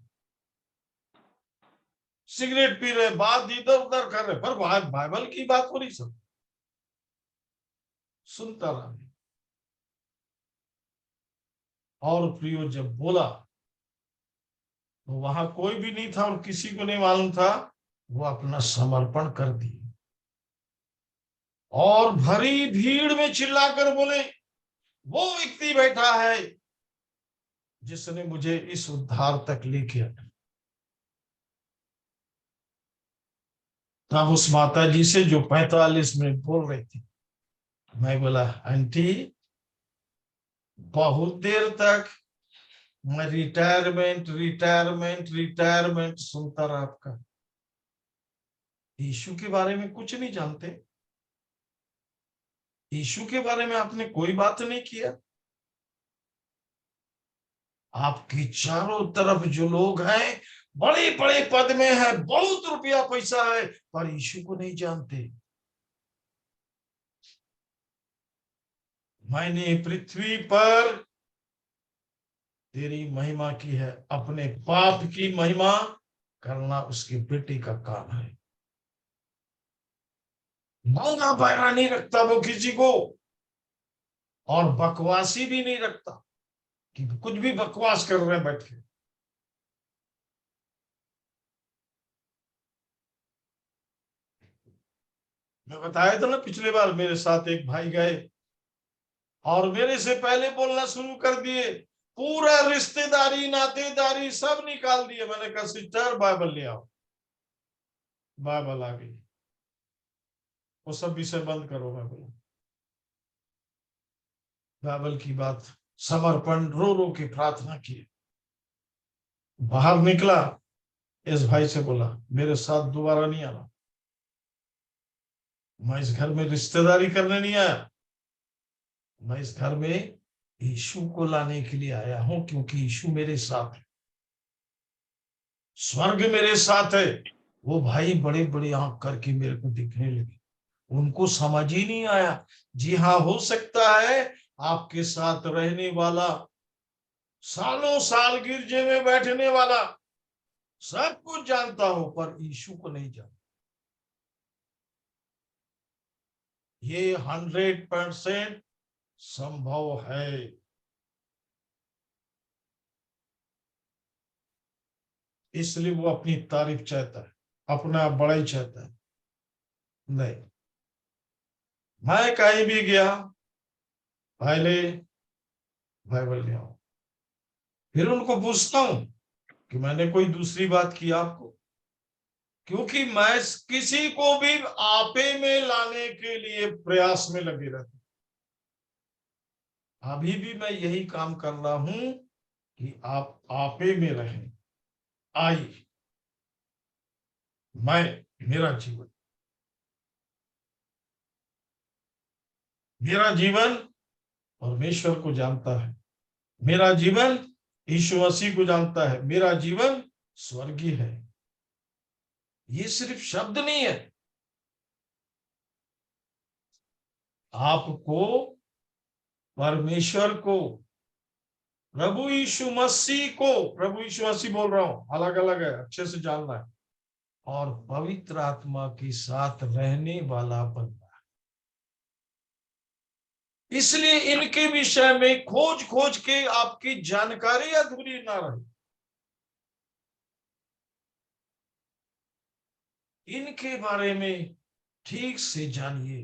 Speaker 1: सिगरेट पी रहे, बात इधर उधर कर रहे, पर बाइबल की बात हो रही, सब सुनता रहा। और प्रियो जब बोला तो वहां कोई भी नहीं था और किसी को नहीं मालूम था, वो अपना समर्पण कर दिए और भरी भीड़ में चिल्लाकर बोले, वो व्यक्ति बैठा है जिसने मुझे इस उद्धार तक लेके आया। तब उस माता जी से जो 45 मिनट बोल रही थी, मैं बोला आंटी बहुत देर तक मैं रिटायरमेंट रिटायरमेंट रिटायरमेंट सुनता रहा आपका, यीशु के बारे में कुछ नहीं जानते, यीशु के बारे में आपने कोई बात नहीं किया। आपके चारों तरफ जो लोग हैं बड़े बड़े पद में है, बहुत रुपया पैसा है, पर यीशु को नहीं जानते। मैंने पृथ्वी पर तेरी महिमा की है, अपने पाप की महिमा करना उसके बेटे का काम है। मांगा पैरा नहीं रखता वो किसी को, और बकवासी भी नहीं रखता कि कुछ भी बकवास कर रहे हैं बैठ के। मैं बताया था ना पिछले बार, मेरे साथ एक भाई गए और मेरे से पहले बोलना शुरू कर दिए, पूरा रिश्तेदारी नातेदारी सब निकाल दिए। मैंने कहा सिस्टर बाइबल ले आओ, बाइबल आ गई, वो सब विषय बंद करो। बाइबल की बात, समर्पण, रो रो के प्रार्थना की, बाहर निकला, इस भाई से बोला मेरे साथ दोबारा नहीं आना, मैं इस घर में रिश्तेदारी करने नहीं आया, मैं इस घर में यीशु को लाने के लिए आया हूं, क्योंकि यीशु मेरे साथ है, स्वर्ग मेरे साथ है। वो भाई बड़े बड़े आंख करके मेरे को दिखने लगे, उनको समझ ही नहीं आया। जी हाँ, हो सकता है आपके साथ रहने वाला, सालों साल गिरजे में बैठने वाला सब कुछ जानता हो, पर यीशु को नहीं जानता। ये 100% संभव है। इसलिए वो अपनी तारीफ चाहता है, अपना बड़ाई चाहता है। नहीं, मैं कहीं भी गया, पहले बाइबल ले आओ, फिर उनको पूछता हूं कि मैंने कोई दूसरी बात की आपको, क्योंकि मैं किसी को भी आपे में लाने के लिए प्रयास में लगे रहता। अभी भी मैं यही काम कर रहा हूं कि आप आपे में रहें। आई, मैं, मेरा जीवन, मेरा जीवन परमेश्वर को जानता है, मेरा जीवन यीशु मसीह को जानता है, मेरा जीवन स्वर्गीय है। ये सिर्फ शब्द नहीं है, आपको परमेश्वर को, प्रभु यीशु मसीह को, प्रभु यीशु मसीह बोल रहा हूं, अलग अलग है, अच्छे से जानना है, और पवित्र आत्मा के साथ रहने वाला बनना। इसलिए इनके विषय में खोज खोज के आपकी जानकारी अधूरी ना रहे। इनके बारे में ठीक से जानिए।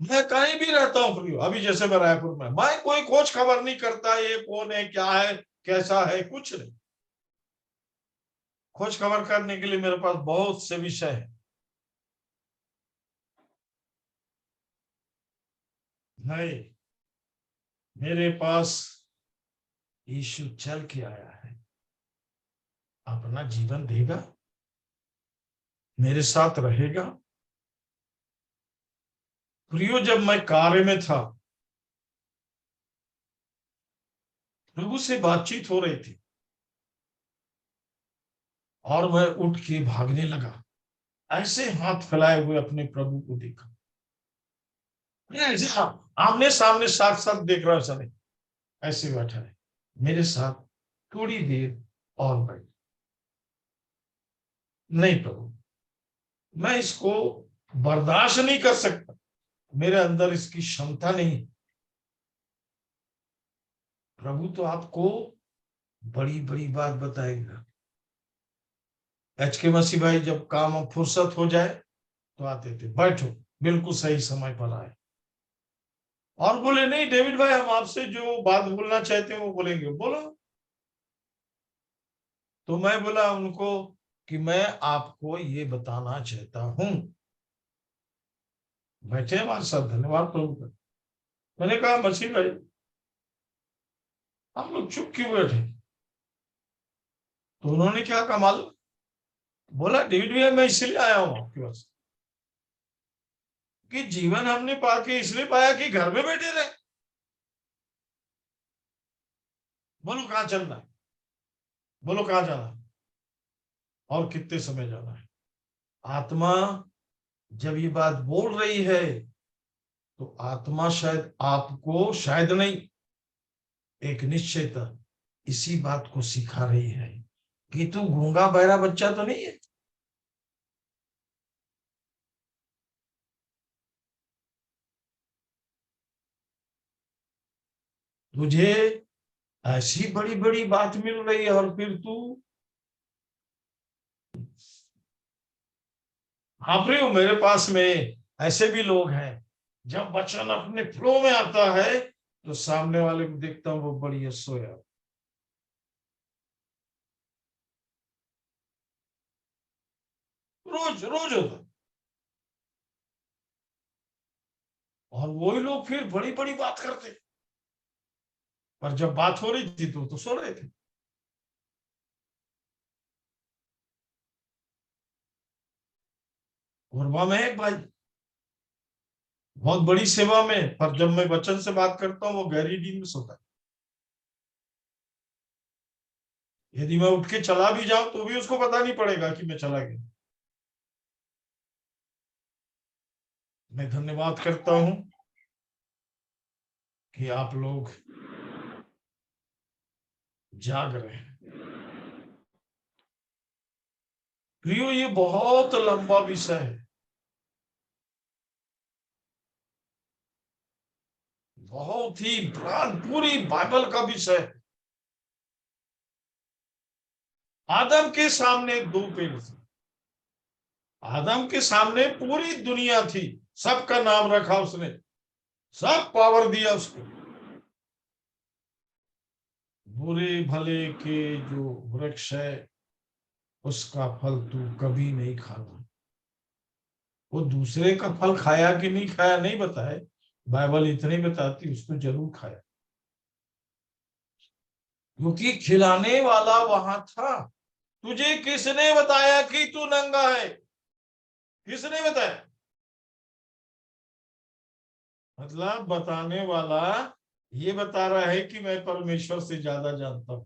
Speaker 1: मैं कहीं भी रहता हूँ प्रियो, अभी जैसे मैं रायपुर में, मैं कोई खोज खबर नहीं करता ये कौन है, क्या है, कैसा है, कुछ नहीं। खोज खबर करने के लिए मेरे पास बहुत से विषय है। नहीं, मेरे पास यीशु चल के आया है, अपना जीवन देगा, मेरे साथ रहेगा, प्रियो, जब मैं कार्य में था, प्रभु से बातचीत हो रही थी और मैं उठ के भागने लगा, ऐसे हाथ फैलाए हुए अपने प्रभु को देखा। मैं ऐसे आमने सामने साथ साथ देख रहा हूं, ऐसे बैठा है मेरे साथ, थोड़ी देर और बैठ। नहीं प्रभु, मैं इसको बर्दाश्त नहीं कर सकता, मेरे अंदर इसकी क्षमता नहीं। प्रभु तो आपको बड़ी बड़ी बात बताएगा। HK मसीह भाई जब काम फुर्सत हो जाए तो आते थे, बैठो, बिल्कुल सही समय पर आए और बोले, नहीं डेविड भाई, हम आपसे जो बात बोलना चाहते हैं वो बोलेंगे, बोलो। तो मैं बोला उनको कि मैं आपको ये बताना चाहता हूं। बैठे हमारे साथ, धन्यवाद प्रभु का। मैंने कहा, मसीह भाई हम लोग चुप क्यों बैठे? तो उन्होंने क्या कहा मालूम? बोला, डेविड भैया मैं इसलिए आया हूं आपके पास कि जीवन हमने पाके इसलिए पाया कि घर में बैठे रहे। बोलो कहाँ चलना है, बोलो कहाँ जाना है और कितने समय जाना है। आत्मा जब ये बात बोल रही है तो आत्मा शायद आपको, शायद नहीं, एक निश्चयता इसी बात को सिखा रही है कि तू गूंगा बहरा बच्चा तो नहीं है। तुझे ऐसी बड़ी बड़ी बात मिल रही है और फिर तू, हाँ प्रियो, मेरे पास में ऐसे भी लोग हैं, जब वचन अपने फ्लो में आता है तो सामने वाले को देखता हूं वो बड़ी सोया। रोज रोज होता है। और वही लोग फिर बड़ी बड़ी बात करते, पर जब बात हो रही थी तो सो रहे थे। कोरबा में एक भाई बहुत बड़ी सेवा में, पर जब मैं वचन से बात करता हूँ वो गहरी नींद में सोता है। यदि मैं उठ के चला भी जाऊं तो भी उसको पता नहीं पड़ेगा कि मैं चला गया। मैं धन्यवाद करता हूं कि आप लोग जाग रहे हैं। प्रियो, ये बहुत लंबा विषय है, बहुत ही ब्रांड, पूरी बाइबल का विषय है। आदम के सामने दो पेड़ थे, आदम के सामने पूरी दुनिया थी, सबका नाम रखा उसने, सब पावर दिया उसको। बुरे भले के जो वृक्ष है उसका फल तू कभी नहीं खाना। वो दूसरे का फल खाया कि नहीं खाया नहीं बताए, बाइबल इतने बताती उसको जरूर खाया, क्योंकि खिलाने वाला वहां था। तुझे किसने बताया कि तू नंगा है? किसने बताया? मतलब बताने वाला ये बता रहा है कि मैं परमेश्वर से ज्यादा जानता हूं।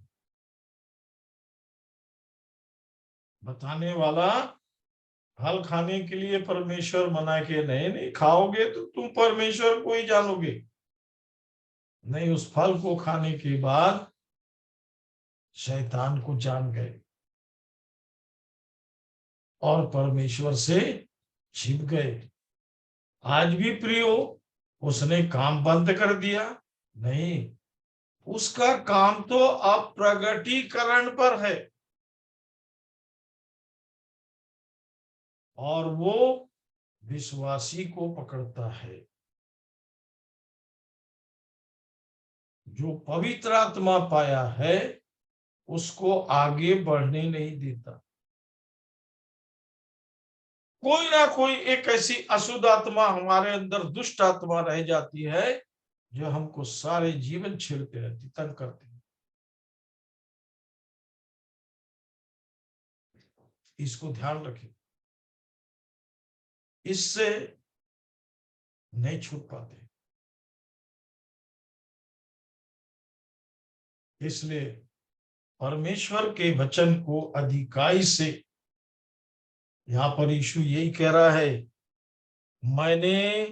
Speaker 1: बताने वाला फल खाने के लिए परमेश्वर मना के, नहीं नहीं खाओगे तो तुम परमेश्वर को ही जानोगे। नहीं, उस फल को खाने के बाद शैतान को जान गए और परमेश्वर से छिप गए। आज भी प्रियो, उसने काम बंद कर दिया? नहीं, उसका काम तो अब प्रगटीकरण पर है और वो विश्वासी को पकड़ता है, जो पवित्र आत्मा पाया है उसको आगे बढ़ने नहीं देता। कोई ना कोई एक ऐसी अशुद्ध आत्मा हमारे अंदर, दुष्ट आत्मा रह जाती है जो हमको सारे जीवन छेड़ते रहती, तंग करती। इसको ध्यान रखें। इससे नहीं छूट पाते। इसलिए परमेश्वर के वचन को अधिकाई से, यहां पर यीशु यही कह रहा है, मैंने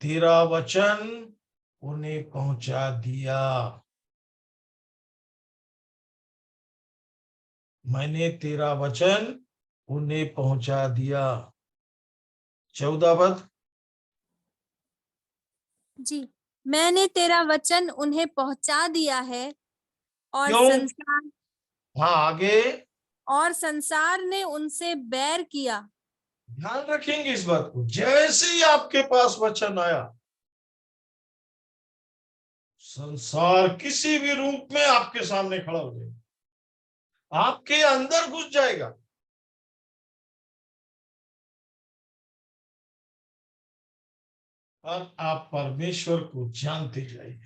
Speaker 1: तेरा वचन उन्हें पहुंचा दिया, मैंने तेरा वचन उन्हें पहुंचा दिया। 14 पद।
Speaker 2: जी, मैंने तेरा वचन उन्हें पहुंचा दिया है और
Speaker 1: क्यों?
Speaker 2: संसार
Speaker 1: हाँ, आगे
Speaker 2: और संसार ने उनसे बैर किया।
Speaker 1: ध्यान रखेंगे इस बात को। जैसे ही आपके पास वचन आया, संसार किसी भी रूप में आपके सामने खड़ा हो जाएगा, आपके अंदर घुस जाएगा। और आप परमेश्वर को जानते जाइए,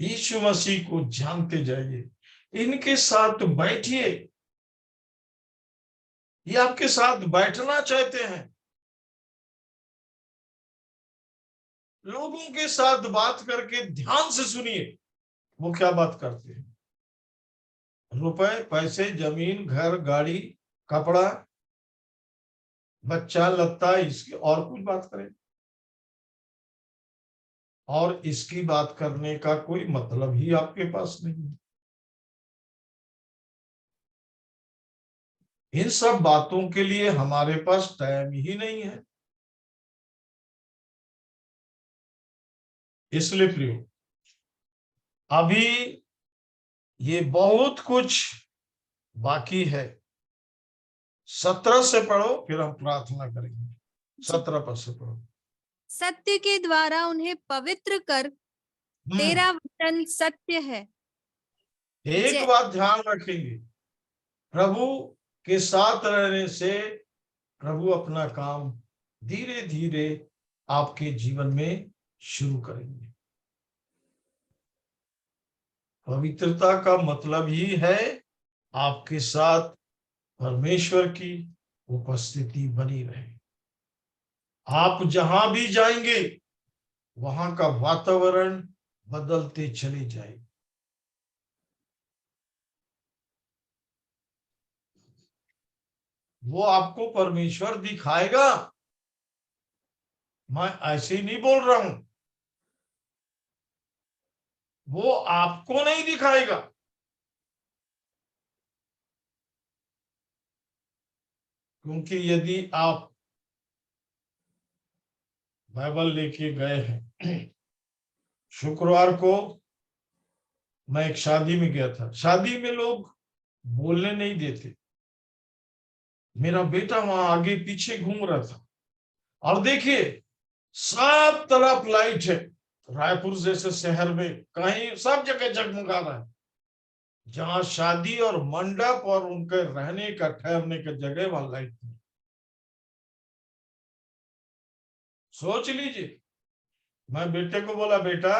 Speaker 1: यीशु मसीह को जानते जाइए, इनके साथ बैठिए। ये आपके साथ बैठना चाहते हैं। लोगों के साथ बात करके ध्यान से सुनिए, वो क्या बात करते हैं। रुपए, पैसे, जमीन, घर, गाड़ी, कपड़ा, बच्चा, लत्ता, इसकी और कुछ बात करें, और इसकी बात करने का कोई मतलब ही आपके पास नहीं है। इन सब बातों के लिए हमारे पास टाइम ही नहीं है। इसलिए प्रियो, अभी ये बहुत कुछ बाकी है। 17 से पढ़ो, फिर हम प्रार्थना करेंगे। 17 पद से पढ़ो।
Speaker 2: सत्य के द्वारा उन्हें पवित्र कर, तेरा वचन सत्य है।
Speaker 1: एक बात ध्यान रखेंगे, प्रभु के साथ रहने से प्रभु अपना काम धीरे धीरे आपके जीवन में शुरू करेंगे। पवित्रता का मतलब ही है आपके साथ परमेश्वर की उपस्थिति बनी रहे। आप जहां भी जाएंगे वहां का वातावरण बदलते चले जाएगा। वो आपको परमेश्वर दिखाएगा। मैं ऐसे ही नहीं बोल रहा हूं, वो आपको नहीं दिखाएगा। क्योंकि यदि आप बाइबल लेके गए हैं, शुक्रवार को मैं एक शादी में गया था। शादी में लोग बोलने नहीं देते। मेरा बेटा वहां आगे पीछे घूम रहा था, और देखिए सब तरफ लाइट है। रायपुर जैसे शहर में कहीं सब जगह जगमगा रहा है। जहां शादी और मंडप और उनके रहने का ठहरने का जगह, वहां लाइट नहीं। सोच लीजिए। मैं बेटे को बोला, बेटा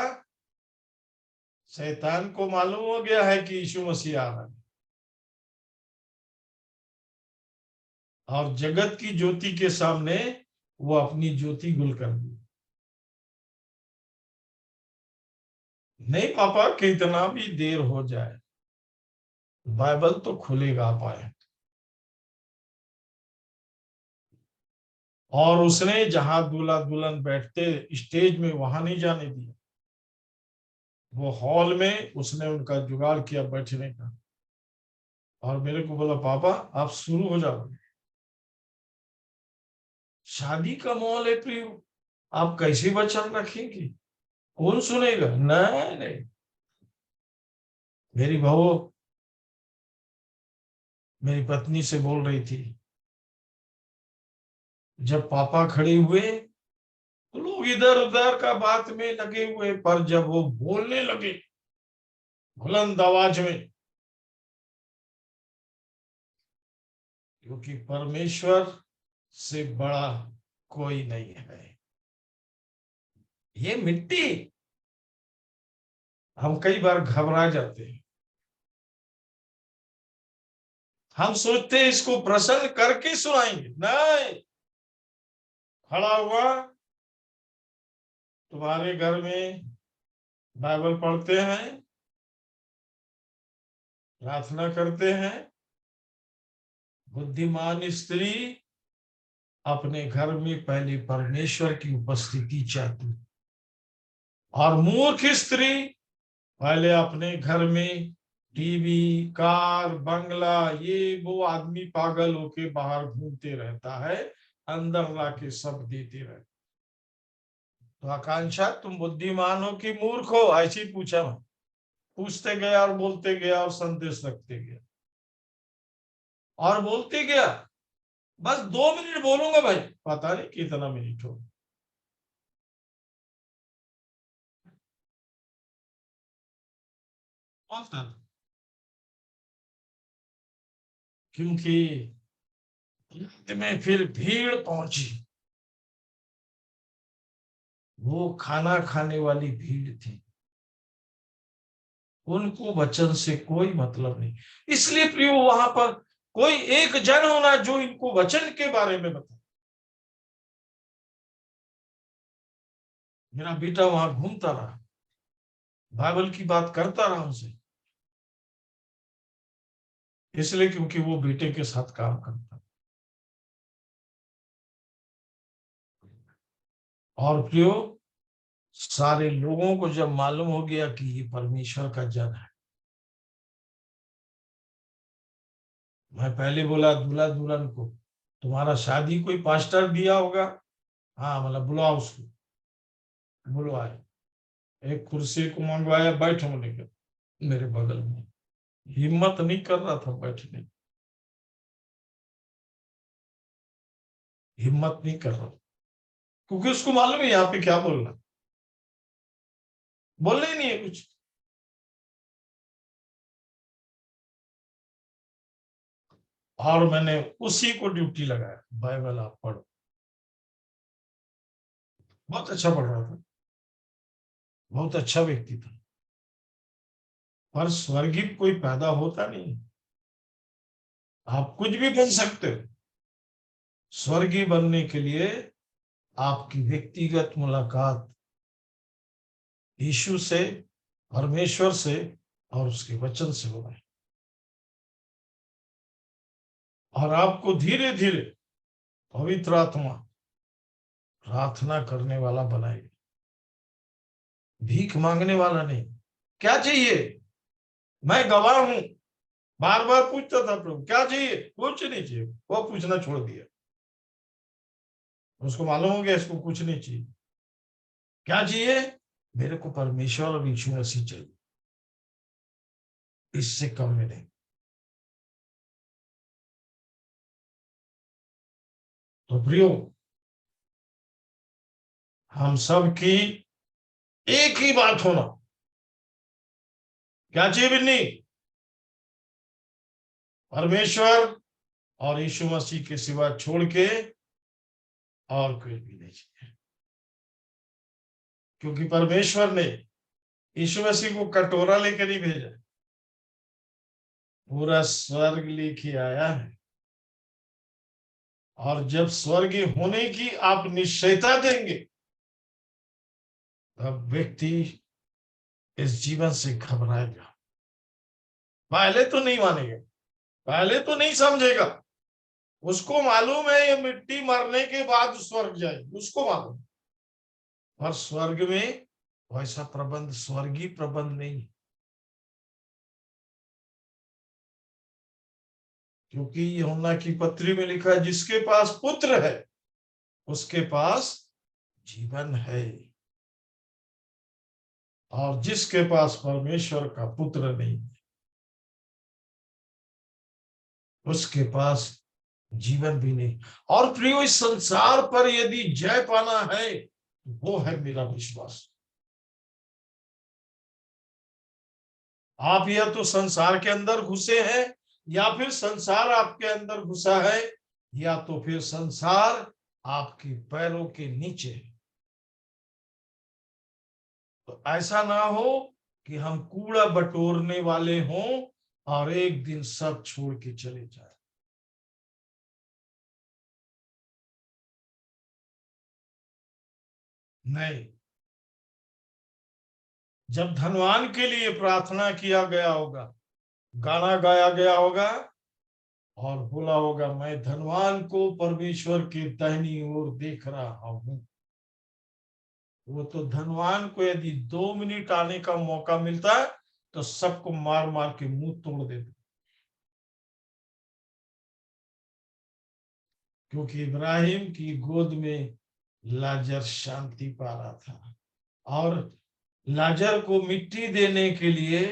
Speaker 1: शैतान को मालूम हो गया है कि यीशु मसीह आ रहा है, और जगत की ज्योति के सामने वो अपनी ज्योति गुल कर दी। नहीं पापा, कितना भी देर हो जाए बाइबल तो खुलेगा पाए। और उसने जहां दूल्हा दुल्हन बैठते स्टेज में, वहां नहीं जाने दिया। वो हॉल में उसने उनका जुगाड़ किया बैठने का, और मेरे को बोला, पापा आप शुरू हो जाओ। शादी का माहौल है प्रियो, आप कैसे वचन रखेंगे? कौन सुनेगा? नहीं नहीं। मेरी बहू मेरी पत्नी से बोल रही थी, जब पापा खड़े हुए तो लोग इधर उधर का बात में लगे हुए, पर जब वो बोलने लगे बुलंद आवाज में, क्योंकि परमेश्वर से बड़ा कोई नहीं है। ये मिट्टी, हम कई बार घबरा जाते हैं। हम सोचते हैं इसको प्रसन्न करके सुनाएंगे। नहीं, खड़ा हुआ तुम्हारे घर में बाइबल पढ़ते हैं, प्रार्थना करते हैं? बुद्धिमान स्त्री अपने घर में पहले परमेश्वर की उपस्थिति चाहती, और मूर्ख स्त्री पहले अपने घर में टीवी, कार, बंगला, ये वो आदमी पागल होके बाहर घूमते रहता है, अंदर लाके सब देते रहते। तो आकांक्षा, तुम बुद्धिमान हो कि मूर्ख हो? ऐसे ही पूछा मैं। पूछते गया और बोलते गया और संदेश रखते गया और बोलते गया। बस 2 मिनट बोलूंगा भाई, पता नहीं कितना मिनट हो। बोलता था। क्योंकि अंत में फिर भीड़ पहुंची। वो खाना खाने वाली भीड़ थी, उनको वचन से कोई मतलब नहीं। इसलिए प्रियो, वहां पर कोई एक जन होना जो इनको वचन के बारे में बताए। मेरा बेटा वहां घूमता रहा, बाइबल की बात करता रहा उनसे, इसलिए क्योंकि वो बेटे के साथ काम करता। और प्रियो, सारे लोगों को जब मालूम हो गया कि ये परमेश्वर का जन है, मैं पहले बोला दूल्हा दुल्हन को, तुम्हारा शादी कोई पास्टर दिया होगा? हाँ, मतलब बुलाओ उसको। बुलवाए, एक कुर्सी को मंगवाया, बैठो बोले के मेरे बगल में। हिम्मत नहीं कर रहा था बैठने की, हिम्मत नहीं कर रहा, क्योंकि उसको मालूम है यहाँ पे क्या बोलना, बोलना ही नहीं है कुछ। और मैंने उसी को ड्यूटी लगाया, बाइबल आप पढ़ो। बहुत अच्छा पढ़ रहा था, बहुत अच्छा व्यक्ति था, पर स्वर्गीय कोई पैदा होता नहीं। आप कुछ भी बन सकते हो। स्वर्गीय बनने के लिए आपकी व्यक्तिगत मुलाकात यीशु से, परमेश्वर से और उसके वचन से होना है। और आपको धीरे धीरे पवित्र आत्मा प्रार्थना करने वाला बनाएगी, भीख मांगने वाला नहीं। क्या चाहिए? मैं गवाह हूं, बार बार पूछता था, प्रभु क्या चाहिए? कुछ नहीं चाहिए। वो पूछना छोड़ दिया, उसको मालूम हो गया इसको कुछ नहीं चाहिए। क्या चाहिए? मेरे को परमेश्वर और यीशु मसीह चाहिए, इससे कम में नहीं। तो प्रियो, हम सब की एक ही बात होना, क्या चाहिए बिन्नी? परमेश्वर और यीशु मसीह के सिवा छोड़ के और कोई भी नहीं चाहिए। क्योंकि परमेश्वर ने यीशु मसीह को कटोरा लेकर नहीं भेजा, पूरा स्वर्ग लेके आया है। और जब स्वर्गीय होने की आप निश्चयता देंगे, तब व्यक्ति इस जीवन से घबराएगा। पहले तो नहीं मानेगा, पहले तो नहीं समझेगा। उसको मालूम है ये मिट्टी मरने के बाद स्वर्ग जाएगी, उसको मालूम। और स्वर्ग में वैसा प्रबंध, स्वर्गीय प्रबंध नहीं। क्योंकि यूहन्ना की पत्री में लिखा है, जिसके पास पुत्र है उसके पास जीवन है, और जिसके पास परमेश्वर का पुत्र नहीं उसके पास जीवन भी नहीं। और प्रियो, इस संसार पर यदि जय पाना है, वो है मेरा विश्वास। आप या तो संसार के अंदर घुसे हैं, या फिर संसार आपके अंदर घुसा है, या तो फिर संसार आपके पैरों के नीचे है। तो ऐसा ना हो कि हम कूड़ा बटोरने वाले हों और एक दिन सब छोड़ के चले जाए। नहीं, जब धनवान के लिए प्रार्थना किया गया होगा, गाना गाया गया होगा और बोला होगा, मैं धनवान को परमेश्वर के दाहिनी ओर देख रहा हूं, वो तो धनवान को यदि 2 मिनट आने का मौका मिलता तो सबको मार मार के मुंह तोड़ देता, क्योंकि इब्राहिम की गोद में लाजर शांति पा रहा था। और लाजर को मिट्टी देने के लिए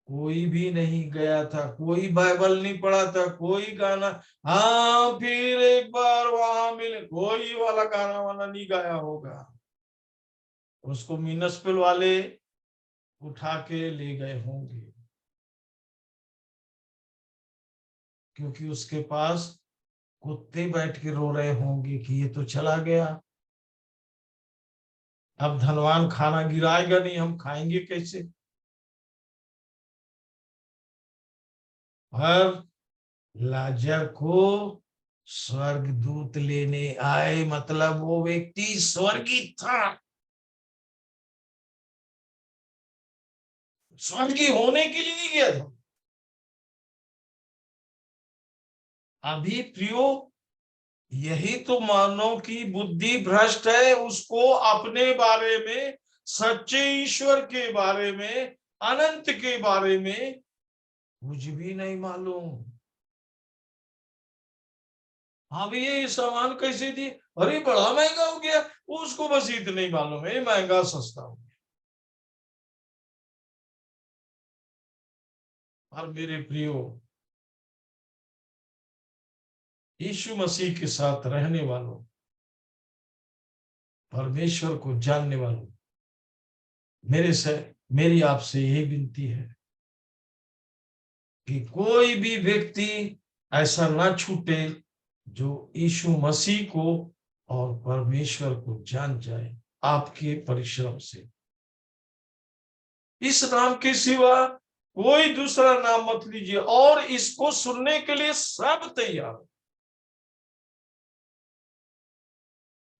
Speaker 1: कोई भी नहीं गया था, कोई बाइबल नहीं पढ़ा था, कोई गाना हाँ फिर एक बार वहां मिले, कोई वाला गाना वाला नहीं गाया होगा। उसको म्युनिसिपल वाले उठा के ले गए होंगे, क्योंकि उसके पास कुत्ते बैठ के रो रहे होंगे कि ये तो चला गया। अब धनवान खाना गिराएगा नहीं, हम खाएंगे कैसे। और लाजर को स्वर्गदूत लेने आए, मतलब वो व्यक्ति स्वर्गीय था, स्वर्गीय होने के लिए नहीं गया था। अभी प्रियो, यही तो मानव की बुद्धि भ्रष्ट है, उसको अपने बारे में, सच्चे ईश्वर के बारे में, अनंत के बारे में कुछ भी नहीं मालूम। हाँ भैया ये सामान कैसे दिए, अरे बड़ा महंगा हो गया, उसको बस इतना ही मालूम है महंगा सस्ता हो गया। और मेरे प्रियो, यीशु मसीह के साथ रहने वालों, परमेश्वर को जानने वालों, मेरी आपसे यही विनती है कि कोई भी व्यक्ति ऐसा ना छूटे जो यीशु मसीह को और परमेश्वर को जान जाए आपके परिश्रम से। इस नाम के सिवा कोई दूसरा नाम मत लीजिए, और इसको सुनने के लिए सब तैयार,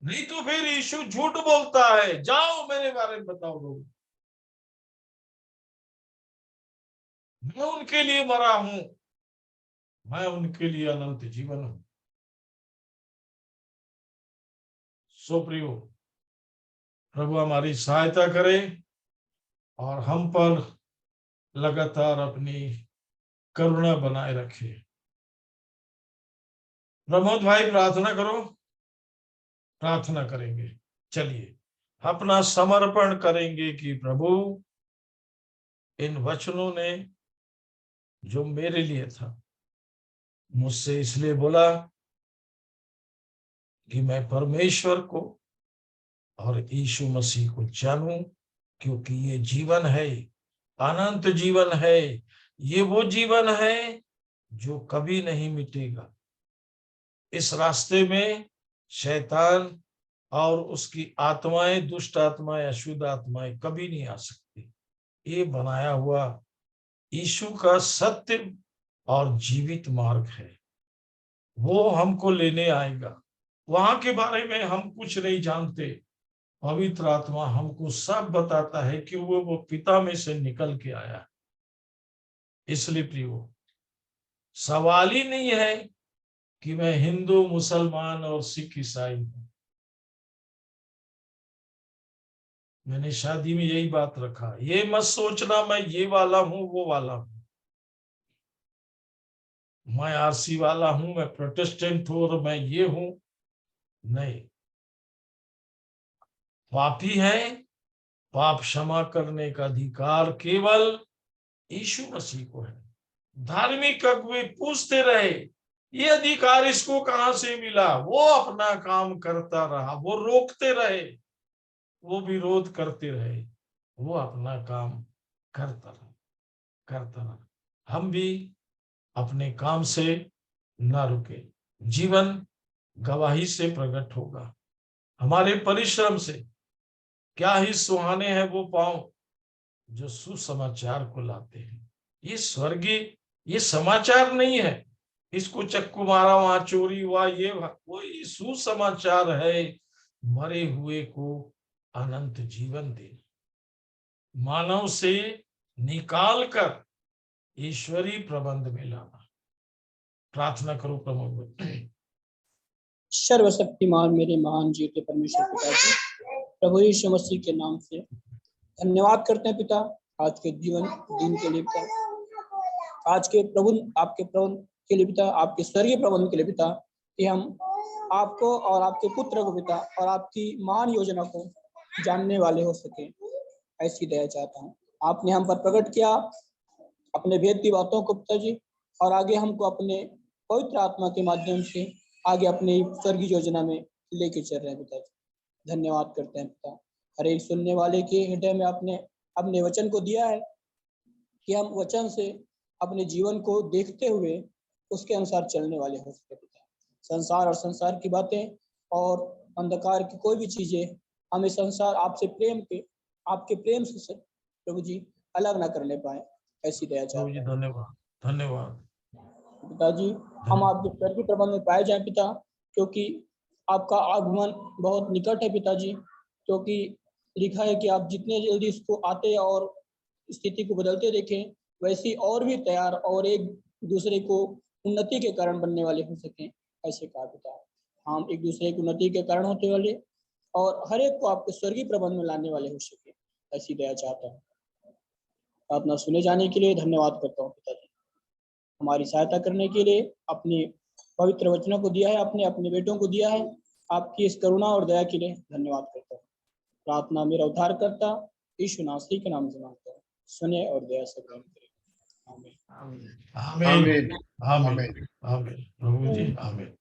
Speaker 1: नहीं तो फिर यीशु झूठ बोलता है, जाओ मेरे बारे में बताओ लोग, मैं उनके लिए मरा हूं, मैं उनके लिए अनंत जीवन हूं। सो प्रियो, प्रभु हमारी सहायता करे और हम पर लगातार अपनी करुणा बनाए रखे। प्रमोद भाई प्रार्थना करो। प्रार्थना करेंगे, चलिए अपना समर्पण करेंगे कि प्रभु इन वचनों ने जो मेरे लिए था, मुझसे इसलिए बोला कि मैं परमेश्वर को और यीशु मसीह को जानूं, क्योंकि ये जीवन है, अनंत जीवन है, ये वो जीवन है जो कभी नहीं मिटेगा। इस रास्ते में शैतान और उसकी आत्माएं, दुष्ट आत्माएं, अशुद्ध आत्माएं कभी नहीं आ सकती। ये बनाया हुआ यीशु का सत्य और जीवित मार्ग है, वो हमको लेने आएगा। वहां के बारे में हम कुछ नहीं जानते, पवित्र आत्मा हमको सब बताता है कि वो पिता में से निकल के आया। इसलिए प्रियो, सवाल ही नहीं है कि मैं हिंदू, मुसलमान और सिख ईसाई हूं। मैंने शादी में यही बात रखा, ये मत सोचना मैं ये वाला हूं वो वाला हूं, मैं आरसी वाला हूं, मैं प्रोटेस्टेंट हूं और मैं ये हूं। नहीं, पापी है, पाप क्षमा करने का अधिकार केवल यीशु मसीह को है। धार्मिक अगुवे पूछते रहे ये अधिकार इसको कहां से मिला, वो अपना काम करता रहा, वो रोकते रहे, वो विरोध करते रहे, वो अपना काम करता रहा। हम भी अपने काम से ना रुके, जीवन गवाही से प्रकट होगा। हमारे परिश्रम से क्या ही सुहाने हैं वो पांव जो सुसमाचार को लाते हैं। ये स्वर्गीय, ये समाचार नहीं है इसको चक्कू मारा वहां चोरी हुआ ये कोई सुसमाचार है, मरे हुए को अनंत जीवन देना। मानव से निकाल कर ईश्वरीय प्रबंध में लाना। प्रार्थना करो प्रभु।
Speaker 3: सर्वशक्तिमान मेरे महान जीते परमेश्वर पिता जी, प्रभु यीशु मसीह के नाम से धन्यवाद करते हैं पिता, आज के जीवन दिन के लिए पिता, आज के प्रभु आपके प्रबंध के लिए पिता, आपके स्वर्गीय प्रबंध के लिए पिता, कि हम आपको और आपके पुत्र को पिता और आपकी महान योजना को जानने वाले हो सके, ऐसी दया चाहता हूँ। आपने हम पर प्रकट किया अपने भेद की बातों को पिता जी, और आगे हमको अपने पवित्र आत्मा के माध्यम से आगे अपनी स्वर्गीय योजना में लेके चल रहे हैं पिता जी। धन्यवाद करते हैं पिता, हर एक सुनने वाले के हृदय में आपने अपने वचन को दिया है कि हम वचन से अपने जीवन को देखते हुए उसके अनुसार चलने वाले हो सके पिता। संसार और संसार की बातें और अंधकार की कोई भी चीजें हमें संसार आपसे प्रेम के आपके प्रेम से प्रभु जी अलग ना करने पाए, ऐसी दया चाहते हैं।
Speaker 1: धन्यवाद धन्यवाद
Speaker 3: पिताजी, हम आपके स्वर्गीय प्रबंध में पाए जाए पिता, क्योंकि आपका आगमन बहुत निकट है पिताजी, क्योंकि लिखा है कि आप जितने जल्दी इसको आते और स्थिति को बदलते देखें, वैसे और भी तैयार और एक दूसरे को उन्नति के कारण बनने वाले हो सकें, ऐसे कहा पिता। हम एक दूसरे की उन्नति के कारण होते वाले और हर एक को आपके स्वर्गीय प्रबंध में लाने वाले हो सके, ऐसी दया चाहता हूँ। प्रार्थना सुने जाने के लिए धन्यवाद करता हूँ पिताजी। हमारी सहायता करने के लिए अपने पवित्र वचनों को दिया है, अपने बेटों को दिया है, आपकी इस करुणा और दया के लिए धन्यवाद करता हूँ। प्रार्थना मेरा उद्धार करता यीशु नासरी के नाम से मांगता हूँ, सुने और दया से ग्रहण करें। आमीन।
Speaker 1: आमीन आमीन आमीन प्रभु जी आमीन।